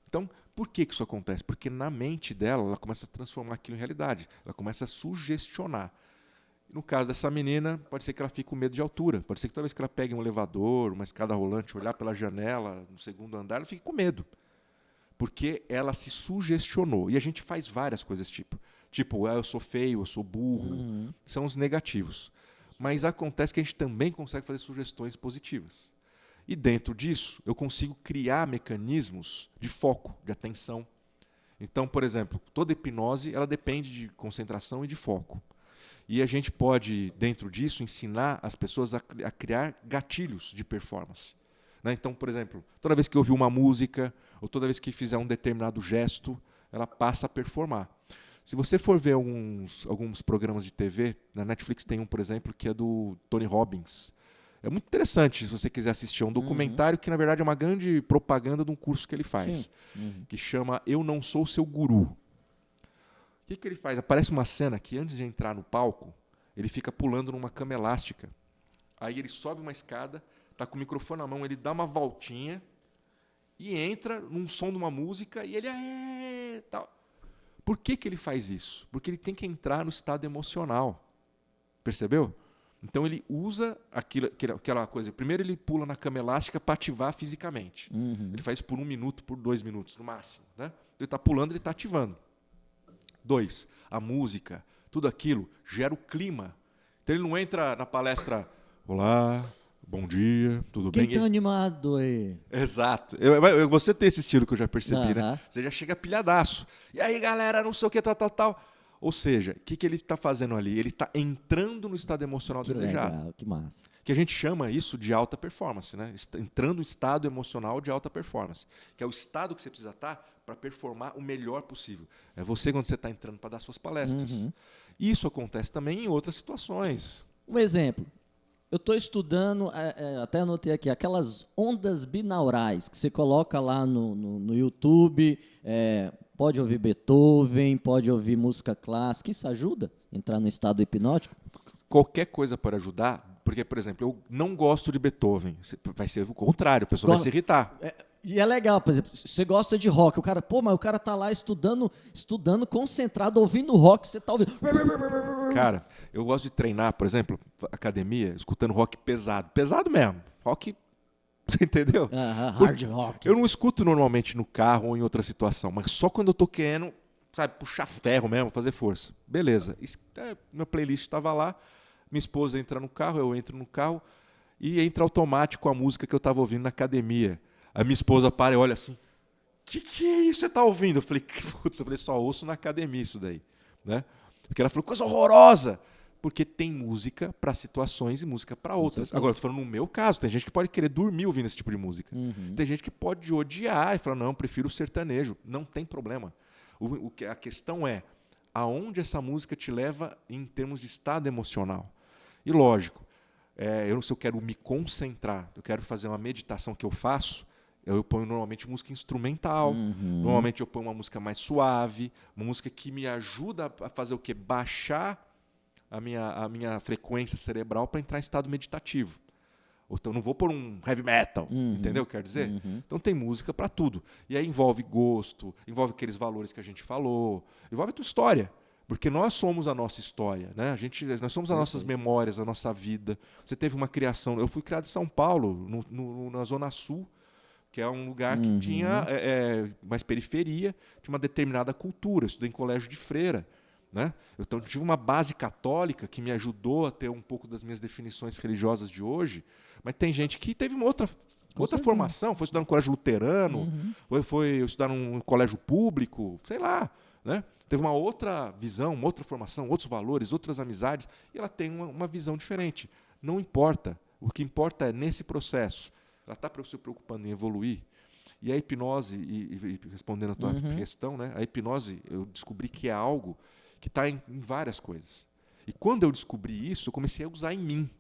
Então, por que isso acontece? Porque na mente dela, ela começa a transformar aquilo em realidade. Ela começa a sugestionar. No caso dessa menina, pode ser que ela fique com medo de altura. Pode ser que toda vez que ela pegue um elevador, uma escada rolante, olhar pela janela, no segundo andar, ela fique com medo. Porque ela se sugestionou. E a gente faz várias coisas tipo. Tipo, eu sou feio, eu sou burro. São os negativos. Mas acontece que a gente também consegue fazer sugestões positivas. E dentro disso, eu consigo criar mecanismos de foco, de atenção. Então, por exemplo, toda hipnose ela depende de concentração e de foco. E a gente pode, dentro disso, ensinar as pessoas a criar gatilhos de performance. Né? Então, por exemplo, toda vez que ouvir uma música, ou toda vez que fizer um determinado gesto, ela passa a performar. Se você for ver alguns programas de TV, na Netflix tem um, por exemplo, que é do Tony Robbins. É muito interessante, se você quiser assistir. É um documentário que, na verdade, é uma grande propaganda de um curso que ele faz, que chama Eu Não Sou Seu Guru. O que ele faz? Aparece uma cena que, antes de entrar no palco, ele fica pulando numa cama elástica. Aí ele sobe uma escada, está com o microfone na mão, ele dá uma voltinha e entra num som de uma música e ele... tal. Por que ele faz isso? Porque ele tem que entrar no estado emocional. Percebeu? Então ele usa aquela coisa. Primeiro ele pula na cama elástica para ativar fisicamente. Ele faz isso por 1 minuto, por 2 minutos, no máximo. Né? Ele está pulando, ele está ativando. 2, a música, tudo aquilo gera o clima. Então ele não entra na palestra, olá, bom dia, tudo bem? Quem tá animado aí? Exato. Você tem esse estilo que eu já percebi, né? Você já chega pilhadaço. E aí, galera, não sei o que, tal. Ou seja, o que ele está fazendo ali? Ele está entrando no estado emocional desejado. Legal, que massa. Que a gente chama isso de alta performance, né? Entrando no estado emocional de alta performance. Que é o estado que você precisa estar para performar o melhor possível. É você quando você está entrando para dar suas palestras. Isso acontece também em outras situações. Um exemplo. Eu estou estudando, até anotei aqui, aquelas ondas binaurais que você coloca lá no YouTube, pode ouvir Beethoven, pode ouvir música clássica, isso ajuda a entrar no estado hipnótico? Qualquer coisa para ajudar, porque, por exemplo, eu não gosto de Beethoven, vai ser o contrário, a pessoa vai se irritar. E é legal, por exemplo, você gosta de rock, mas o cara tá lá estudando, concentrado, ouvindo rock, você tá ouvindo... Cara, eu gosto de treinar, por exemplo, academia, escutando rock pesado. Pesado mesmo. Rock, você entendeu? Hard rock. Eu não escuto normalmente no carro ou em outra situação, mas só quando eu tô querendo, sabe, puxar ferro mesmo, fazer força. Beleza. Minha playlist estava lá, minha esposa entra no carro, eu entro no carro e entra automático a música que eu estava ouvindo na academia. A minha esposa para e olha assim, que é isso que você está ouvindo? Eu falei, putz, só ouço na academia isso daí, né? Porque ela falou, coisa horrorosa! Porque tem música para situações e música para outras. Agora, eu estou falando no meu caso, tem gente que pode querer dormir ouvindo esse tipo de música. Tem gente que pode odiar e falar, não, prefiro o sertanejo. Não tem problema. A questão é, aonde essa música te leva em termos de estado emocional? E lógico, se eu quero me concentrar, eu quero fazer uma meditação que eu faço, Eu ponho normalmente música instrumental, normalmente eu ponho uma música mais suave, uma música que me ajuda a fazer o quê? Baixar a minha frequência cerebral para entrar em estado meditativo. Então, não vou pôr um heavy metal, entendeu o que quer dizer? Então, tem música para tudo. E aí envolve gosto, envolve aqueles valores que a gente falou, envolve a tua história. Porque nós somos a nossa história, né? Nós somos as nossas memórias, a nossa vida. Você teve uma criação... Eu fui criado em São Paulo, na Zona Sul, que é um lugar que tinha mais periferia, tinha uma determinada cultura. Eu estudei em colégio de freira. Né? Então, eu tive uma base católica que me ajudou a ter um pouco das minhas definições religiosas de hoje, mas tem gente que teve uma outra formação, foi estudar num colégio luterano, foi estudar num colégio público, sei lá. Né? Teve uma outra visão, uma outra formação, outros valores, outras amizades, e ela tem uma visão diferente. Não importa. O que importa é nesse processo. Ela está se preocupando em evoluir. E a hipnose, e respondendo a tua questão, né? A hipnose, eu descobri que é algo que está em várias coisas. E quando eu descobri isso, eu comecei a usar em mim.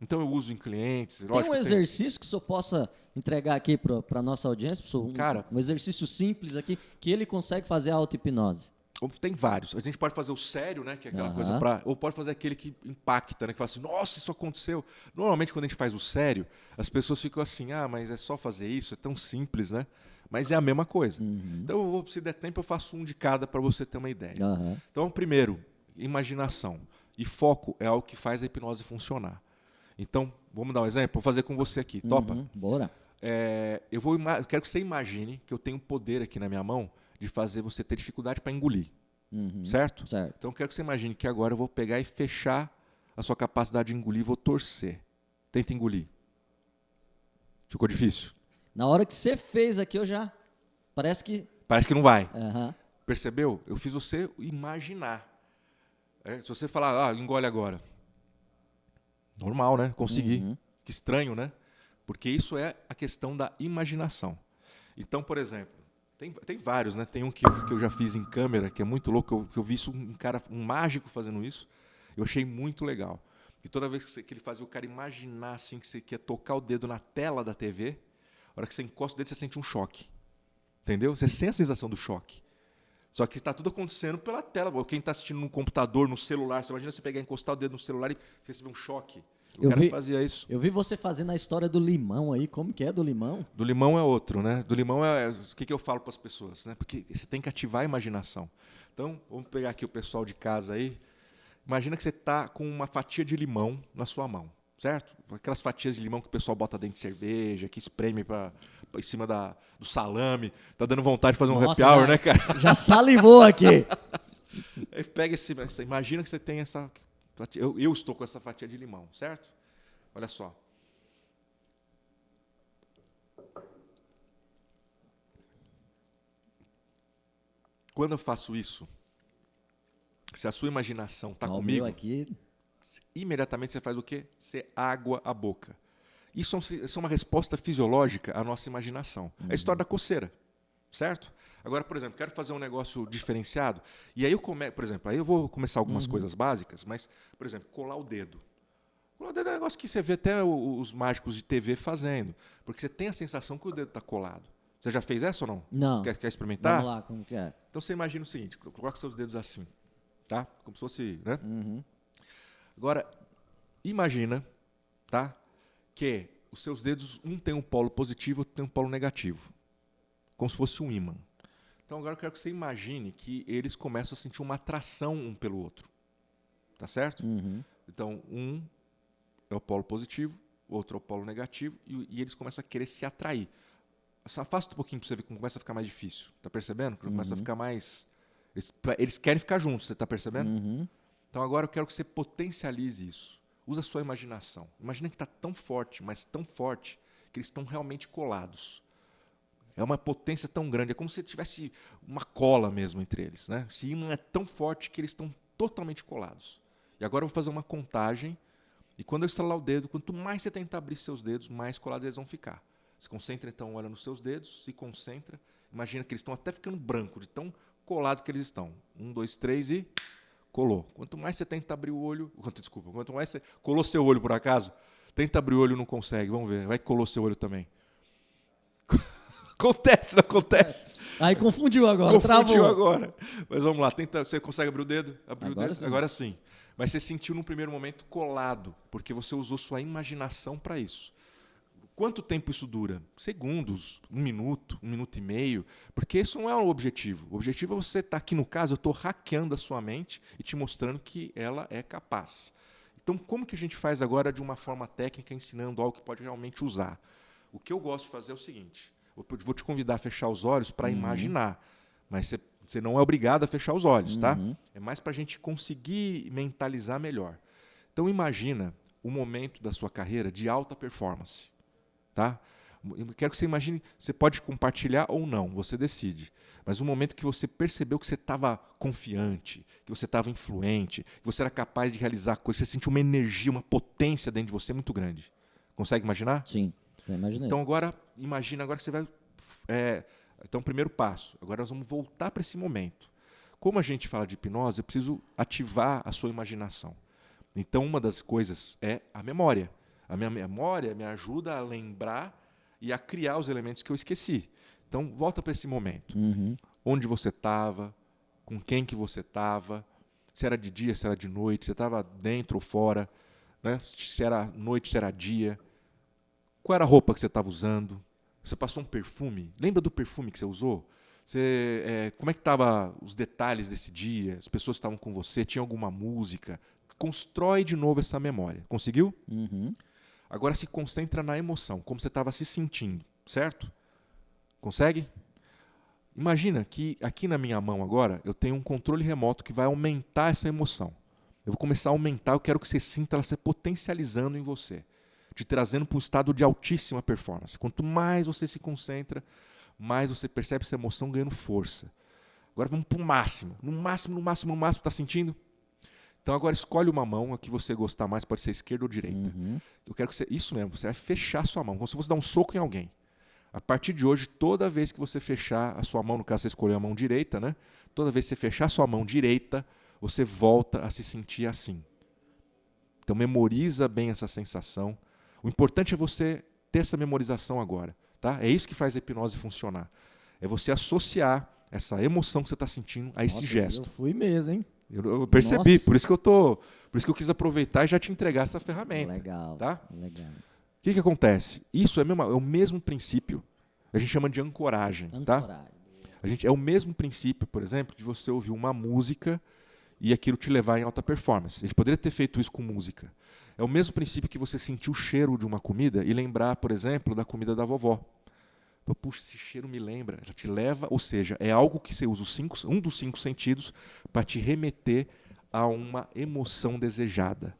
Então eu uso em clientes. Tem um exercício que o senhor possa entregar aqui para a nossa audiência, professor? Cara, um exercício simples aqui, que ele consegue fazer a auto-hipnose. Tem vários. A gente pode fazer o sério, né? Que é aquela coisa para. Ou pode fazer aquele que impacta, né? Que fala assim, nossa, isso aconteceu. Normalmente, quando a gente faz o sério, as pessoas ficam assim, mas é só fazer isso, é tão simples, né? Mas é a mesma coisa. Então, se der tempo, eu faço um de cada para você ter uma ideia. Então, primeiro, imaginação. E foco é algo que faz a hipnose funcionar. Então, vamos dar um exemplo? Vou fazer com você aqui. Topa? Bora. Eu quero que você imagine que eu tenho um poder aqui na minha mão de fazer você ter dificuldade para engolir. Certo? Certo. Então, eu quero que você imagine que agora eu vou pegar e fechar a sua capacidade de engolir e vou torcer. Tenta engolir. Ficou difícil? Na hora que você fez aqui, eu já... Parece que não vai. Percebeu? Eu fiz você imaginar. Se você falar, engole agora. Normal, né? Consegui. Que estranho, né? Porque isso é a questão da imaginação. Então, por exemplo, tem vários, né? Tem um que eu já fiz em câmera, que é muito louco, que eu vi isso, um mágico fazendo isso. Eu achei muito legal. E toda vez que ele fazia o cara imaginar assim, que você quer tocar o dedo na tela da TV, a hora que você encosta o dedo, você sente um choque. Entendeu? Você sente a sensação do choque. Só que está tudo acontecendo pela tela. Quem está assistindo no computador, no celular, você imagina você pegar e encostar o dedo no celular e receber um choque. O cara fazia isso. Eu vi você fazendo a história do limão aí. Como que é do limão? Do limão é outro, né? Do limão o que eu falo para as pessoas, né? Porque você tem que ativar a imaginação. Então, vamos pegar aqui o pessoal de casa aí. Imagina que você está com uma fatia de limão na sua mão, certo? Aquelas fatias de limão que o pessoal bota dentro de cerveja, que espreme em cima do salame. Tá dando vontade de fazer um happy hour, né, cara? Já salivou aqui. Aí pega imagina que você tem essa fatia. Eu estou com essa fatia de limão, certo? Olha só. Quando eu faço isso, se a sua imaginação está comigo, aqui... imediatamente você faz o quê? Você água a boca. Isso é uma resposta fisiológica à nossa imaginação. É a história da coceira, certo? Agora, por exemplo, quero fazer um negócio diferenciado, e aí eu vou começar algumas coisas básicas, mas, por exemplo, colar o dedo. Colar o dedo é um negócio que você vê até os mágicos de TV fazendo, porque você tem a sensação que o dedo está colado. Você já fez essa ou não? Não. Quer experimentar? Vamos lá, como que é? Então você imagina o seguinte, coloca seus dedos assim, tá? Como se fosse, né? Agora, imagina, tá? Que os seus dedos, um tem um polo positivo, outro tem um polo negativo. Como se fosse um ímã. Então agora eu quero que você imagine que eles começam a sentir uma atração um pelo outro. Tá certo? Então, um é o polo positivo, o outro é o polo negativo, e eles começam a querer se atrair. Afasta um pouquinho para você ver como começa a ficar mais difícil. Tá percebendo? Começa a ficar mais... Eles querem ficar juntos, você tá percebendo? Então agora eu quero que você potencialize isso. Usa a sua imaginação. Imagina que está tão forte, mas tão forte, que eles estão realmente colados. É uma potência tão grande, é como se tivesse uma cola mesmo entre eles. Né? Esse ímã é tão forte que eles estão totalmente colados. E agora eu vou fazer uma contagem, e quando eu estralar o dedo, quanto mais você tentar abrir seus dedos, mais colados eles vão ficar. Se concentra então, olha nos seus dedos, se concentra. Imagina que eles estão até ficando branco, de tão colado que eles estão. 1, 2, 3 e... colou. Quanto mais você tenta abrir o olho... Quanto mais você... Colou seu olho, por acaso? Tenta abrir o olho e não consegue. Vamos ver. Vai que colou seu olho também. Acontece, não acontece? Aí confundiu agora, Confundiu travou. agora. Mas vamos lá, tenta. Você consegue abrir o dedo? Agora sim. Agora sim. Mas você sentiu num primeiro momento colado, porque você usou sua imaginação para isso. Quanto tempo isso dura? Segundos, 1 minuto e meio, porque isso não é o objetivo. O objetivo é você estar aqui no caso, eu estou hackeando a sua mente e te mostrando que ela é capaz. Então, como que a gente faz agora de uma forma técnica, ensinando algo que pode realmente usar? O que eu gosto de fazer é o seguinte, eu vou te convidar a fechar os olhos para imaginar, mas você não é obrigado a fechar os olhos, tá? É mais para a gente conseguir mentalizar melhor. Então, imagina o momento da sua carreira de alta performance. Tá? Eu quero que você imagine, você pode compartilhar ou não, você decide. Mas o momento que você percebeu que você estava confiante, que você estava influente, que você era capaz de realizar coisas, você sentiu uma energia, uma potência dentro de você muito grande. Consegue imaginar? Sim, já imaginei. Então agora, imagina agora que você vai... então, primeiro passo. Agora nós vamos voltar para esse momento. Como a gente fala de hipnose, eu preciso ativar a sua imaginação. Então, uma das coisas é a memória. A minha memória me ajuda a lembrar e a criar os elementos que eu esqueci. Então, volta para esse momento. Onde você estava, com quem que você estava, se era de dia, se era de noite, se estava dentro ou fora, né? Se era noite, se era dia. Qual era a roupa que você estava usando? Você passou um perfume? Lembra do perfume que você usou? Como é que estavam os detalhes desse dia? As pessoas que estavam com você? Tinha alguma música? Constrói de novo essa memória. Conseguiu? Agora se concentra na emoção, como você estava se sentindo, certo? Consegue? Imagina que aqui na minha mão agora eu tenho um controle remoto que vai aumentar essa emoção. Eu vou começar a aumentar, eu quero que você sinta ela se potencializando em você, te trazendo para um estado de altíssima performance. Quanto mais você se concentra, mais você percebe essa emoção ganhando força. Agora vamos para o máximo. No máximo, está sentindo? Então agora escolhe uma mão, a que você gostar mais, pode ser esquerda ou direita. Eu quero que você, isso mesmo, você vai fechar sua mão, como se você dar um soco em alguém. A partir de hoje, toda vez que você fechar a sua mão, no caso você escolheu a mão direita, né? Toda vez que você fechar a sua mão direita, você volta a se sentir assim. Então memoriza bem essa sensação. O importante é você ter essa memorização agora. Tá? É isso que faz a hipnose funcionar. É você associar essa emoção que você está sentindo a esse gesto. Eu fui mesmo, hein? Eu percebi, Nossa. por isso que eu quis aproveitar e já te entregar essa ferramenta. Legal, tá? legal. O que acontece? Isso é o mesmo princípio, a gente chama de ancoragem. Tá? É o mesmo princípio, por exemplo, de você ouvir uma música e aquilo te levar em alta performance. A gente poderia ter feito isso com música. É o mesmo princípio que você sentir o cheiro de uma comida e lembrar, por exemplo, da comida da vovó. Puxa, esse cheiro me lembra, ela te leva, ou seja, é algo que você usa um dos 5 sentidos para te remeter a uma emoção desejada.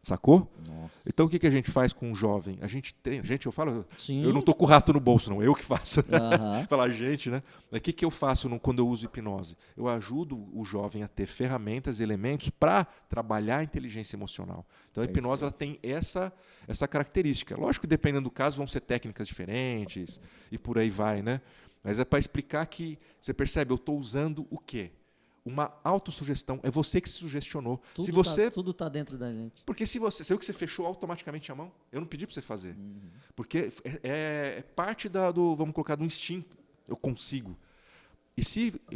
Sacou? Nossa. Então o que a gente faz com um jovem? A gente treina. Gente, eu falo, Sim. eu não estou com o rato no bolso, não, eu que faço. Uhum. Falar gente, né? O que eu faço quando eu uso hipnose? Eu ajudo o jovem a ter ferramentas e elementos para trabalhar a inteligência emocional. Então a hipnose ela tem essa característica. Lógico que dependendo do caso vão ser técnicas diferentes e por aí vai, né? Mas é para explicar que você percebe, eu estou usando o quê? Uma autossugestão, é você que se sugestionou. Tudo tá dentro da gente. Porque se você viu que você fechou automaticamente a mão, eu não pedi para você fazer. Porque é parte vamos colocar, do instinto. Eu consigo. E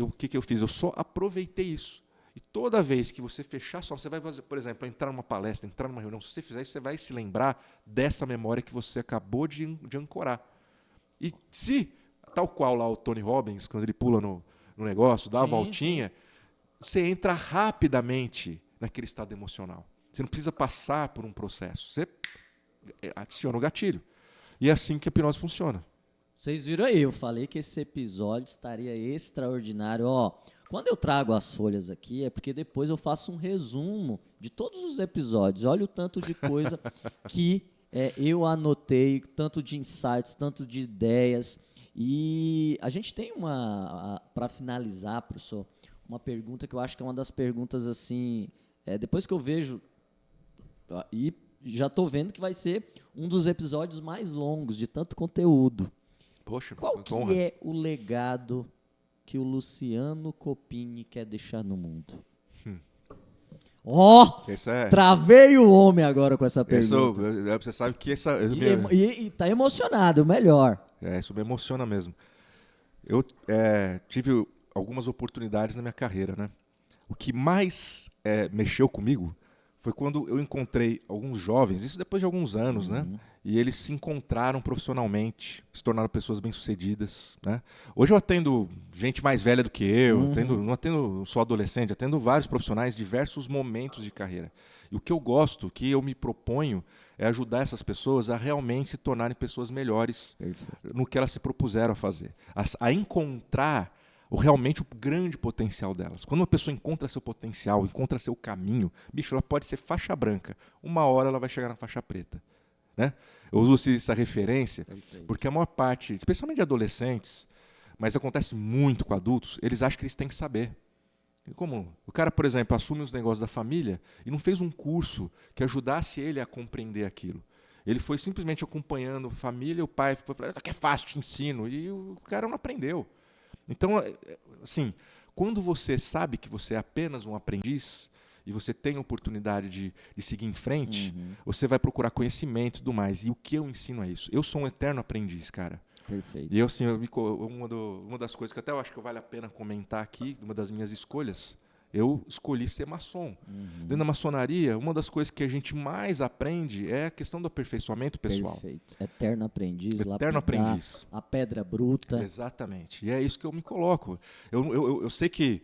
o que eu fiz? Eu só aproveitei isso. E toda vez que você fechar só, você vai fazer, por exemplo, entrar numa palestra, entrar numa reunião, se você fizer isso, você vai se lembrar dessa memória que você acabou de ancorar. E se, tal qual lá o Tony Robbins, quando ele pula no negócio, dá a voltinha, você entra rapidamente naquele estado emocional. Você não precisa passar por um processo. Você adiciona o gatilho. E é assim que a hipnose funciona. Vocês viram aí, eu falei que esse episódio estaria extraordinário. Ó, quando eu trago as folhas aqui, é porque depois eu faço um resumo de todos os episódios. Olha o tanto de coisa que eu anotei, tanto de insights, tanto de ideias. E a gente tem para finalizar, professor, uma pergunta que eu acho que é uma das perguntas, assim, depois que eu vejo, e já estou vendo que vai ser um dos episódios mais longos, de tanto conteúdo. Poxa, qual que é o legado que o Luciano Copini quer deixar no mundo? Travei o homem agora com essa pergunta. Você sabe que essa... E tá emocionado, o melhor. Isso me emociona mesmo. Eu tive algumas oportunidades na minha carreira, né? O que mais mexeu comigo foi quando eu encontrei alguns jovens, isso depois de alguns anos, né? E eles se encontraram profissionalmente, se tornaram pessoas bem-sucedidas, né? Hoje eu atendo gente mais velha do que eu, não atendo só adolescente, atendo vários profissionais, diversos momentos de carreira. E o que eu gosto, o que eu me proponho, é ajudar essas pessoas a realmente se tornarem pessoas melhores no que elas se propuseram a fazer, a encontrar realmente o grande potencial delas. Quando uma pessoa encontra seu potencial, encontra seu caminho, bicho, ela pode ser faixa branca. Uma hora ela vai chegar na faixa preta. Né? Eu uso essa referência porque a maior parte, especialmente de adolescentes, mas acontece muito com adultos, eles acham que eles têm que saber. Como o cara, por exemplo, assume os negócios da família e não fez um curso que ajudasse ele a compreender aquilo. Ele foi simplesmente acompanhando a família, o pai foi falando, que é fácil, te ensino, e o cara não aprendeu. Então, assim, quando você sabe que você é apenas um aprendiz e você tem a oportunidade de seguir em frente, você vai procurar conhecimento e tudo mais. E o que eu ensino é isso. Eu sou um eterno aprendiz, cara. Perfeito. E eu, assim, uma das coisas que até eu acho que vale a pena comentar aqui, uma das minhas escolhas, eu escolhi ser maçom. Dentro da maçonaria, uma das coisas que a gente mais aprende é a questão do aperfeiçoamento pessoal. Perfeito. Eterno aprendiz, Eterno aprendiz. A pedra bruta. Exatamente. E é isso que eu me coloco. Eu sei que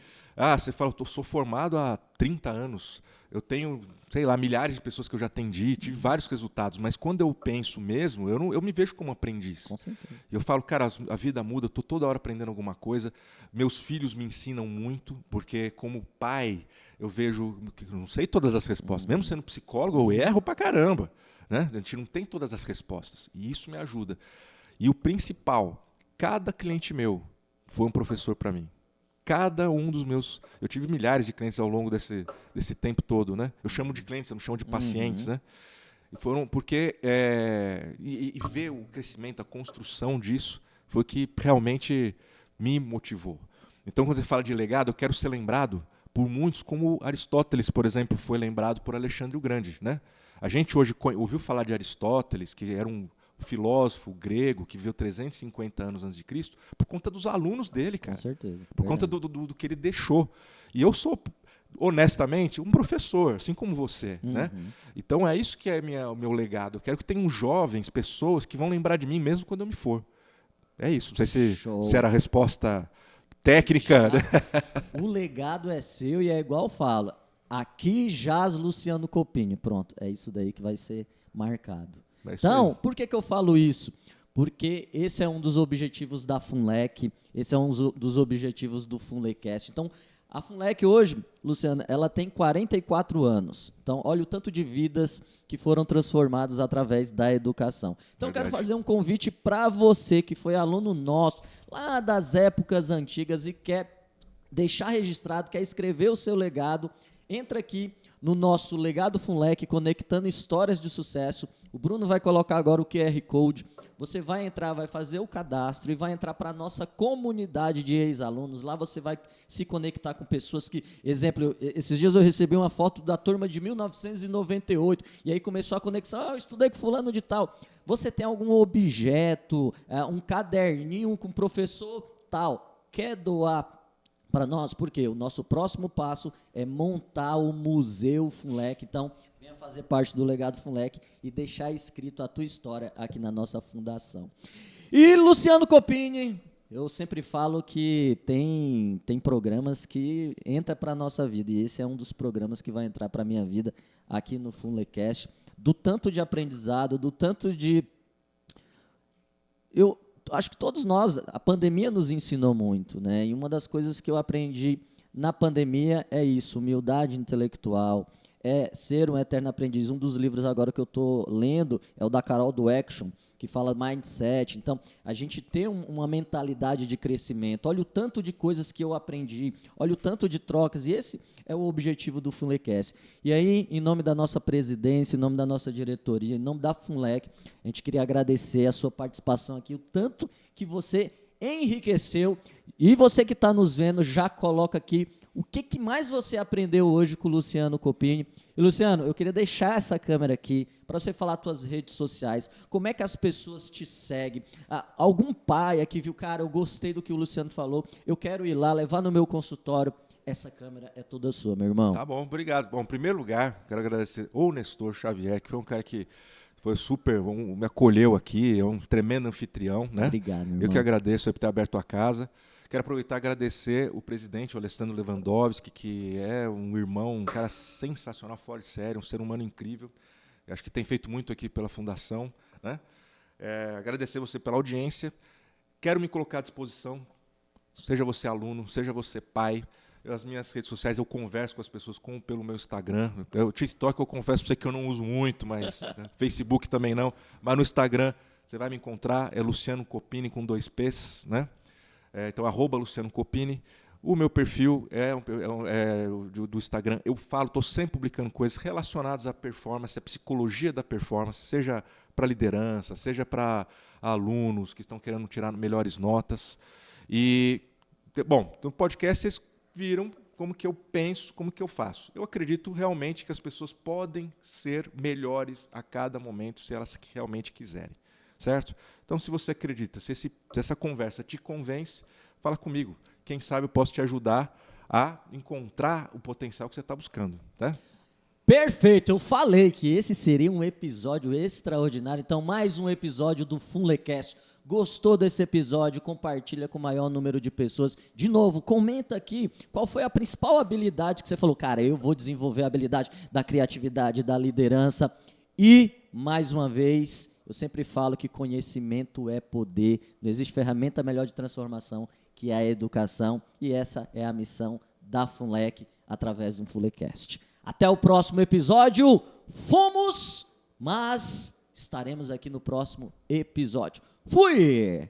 você fala, eu sou formado há 30 anos, eu tenho, sei lá, milhares de pessoas que eu já atendi, tive vários resultados, mas quando eu penso mesmo, eu me vejo como aprendiz. Com certeza. E eu falo, cara, a vida muda, eu estou toda hora aprendendo alguma coisa, meus filhos me ensinam muito, porque como pai, eu vejo, não sei todas as respostas, mesmo sendo psicólogo, eu erro pra caramba, né? A gente não tem todas as respostas, e isso me ajuda. E o principal, cada cliente meu foi um professor para mim. Cada um dos meus... Eu tive milhares de clientes ao longo desse tempo todo, né? Eu chamo de clientes, eu não chamo de pacientes, né? E foram porque... E ver o crescimento, a construção disso, foi o que realmente me motivou. Então, quando você fala de legado, eu quero ser lembrado por muitos, como Aristóteles, por exemplo, foi lembrado por Alexandre o Grande, né? A gente hoje ouviu falar de Aristóteles, que era um filósofo grego que viveu 350 anos antes de Cristo, por conta dos alunos dele, cara. Com certeza. Por conta do que ele deixou. E eu sou, honestamente, um professor, assim como você, né? Então é isso que é o meu legado. Eu quero que tenham jovens, pessoas que vão lembrar de mim mesmo quando eu me for. É isso. Não sei se era a resposta técnica. Né? O legado é seu e é igual eu falo. Aqui jaz Luciano Copini. Pronto, é isso daí que vai ser marcado. Então, por que eu falo isso? Porque esse é um dos objetivos da FUNLEC, esse é um dos objetivos do FUNLECast. Então, a FUNLEC hoje, Luciano, ela tem 44 anos. Então, olha o tanto de vidas que foram transformadas através da educação. Então, eu quero fazer um convite para você que foi aluno nosso, lá das épocas antigas e quer deixar registrado, quer escrever o seu legado, entra aqui no nosso Legado FUNLEC, conectando histórias de sucesso. O Bruno vai colocar agora o QR Code. Você vai entrar, vai fazer o cadastro e vai entrar para a nossa comunidade de ex-alunos. Lá você vai se conectar com pessoas que... Exemplo, esses dias eu recebi uma foto da turma de 1998 e aí começou a conexão. Eu estudei com fulano de tal. Você tem algum objeto, um caderninho com professor tal, quer doar para nós? Porque o nosso próximo passo é montar o Museu FUNLEC. Então, venha fazer parte do Legado FUNLEC e deixar escrito a tua história aqui na nossa fundação. E Luciano Copini, eu sempre falo que tem programas que entram para a nossa vida, e esse é um dos programas que vai entrar para a minha vida aqui no FUNLECast, do tanto de aprendizado, do tanto de... Eu acho que todos nós, a pandemia nos ensinou muito, né? E uma das coisas que eu aprendi na pandemia é isso, humildade intelectual, é ser um eterno aprendiz. Um dos livros agora que eu estou lendo é o da Carol Dweckson, que fala mindset. Então, a gente tem uma mentalidade de crescimento. Olha o tanto de coisas que eu aprendi, olha o tanto de trocas, e esse é o objetivo do FUNLECast. E aí, em nome da nossa presidência, em nome da nossa diretoria, em nome da FUNLEC, a gente queria agradecer a sua participação aqui, o tanto que você enriqueceu. E você que está nos vendo, já coloca aqui O que mais você aprendeu hoje com o Luciano Copini? E, Luciano, eu queria deixar essa câmera aqui para você falar as suas redes sociais, como é que as pessoas te seguem. Algum pai aqui viu, cara, eu gostei do que o Luciano falou, eu quero ir lá, levar no meu consultório. Essa câmera é toda sua, meu irmão. Tá bom, obrigado. Bom, em primeiro lugar, quero agradecer ao Nestor Xavier, que foi um cara que foi super, me acolheu aqui, é um tremendo anfitrião, né? Obrigado, meu irmão. Eu que agradeço por ter aberto a casa. Quero aproveitar e agradecer o presidente, o Alessandro Lewandowski, que é um irmão, um cara sensacional, fora de série, um ser humano incrível. Eu acho que tem feito muito aqui pela Fundação, né? Agradecer você pela audiência. Quero me colocar à disposição, seja você aluno, seja você pai. As minhas redes sociais eu converso com as pessoas pelo meu Instagram. O TikTok eu confesso para você que eu não uso muito, mas né? Facebook também não. Mas no Instagram você vai me encontrar, é Luciano Copini com 2 P's, né? Então, @Luciano Copini. O meu perfil do Instagram. Eu estou sempre publicando coisas relacionadas à performance, à psicologia da performance, seja para liderança, seja para alunos que estão querendo tirar melhores notas. E, bom, no podcast vocês viram como que eu penso, como que eu faço. Eu acredito realmente que as pessoas podem ser melhores a cada momento, se elas realmente quiserem. Certo? Então, se você acredita, se essa conversa te convence, fala comigo. Quem sabe eu posso te ajudar a encontrar o potencial que você está buscando. Tá? Perfeito, eu falei que esse seria um episódio extraordinário. Então, mais um episódio do Funlecast. Gostou desse episódio? Compartilha com o maior número de pessoas. De novo, comenta aqui qual foi a principal habilidade que você falou. Cara, eu vou desenvolver a habilidade da criatividade, da liderança. E, mais uma vez, eu sempre falo que conhecimento é poder. Não existe ferramenta melhor de transformação que a educação. E essa é a missão da Funlec através do Funlecast. Até o próximo episódio. Fomos, mas estaremos aqui no próximo episódio. Fui!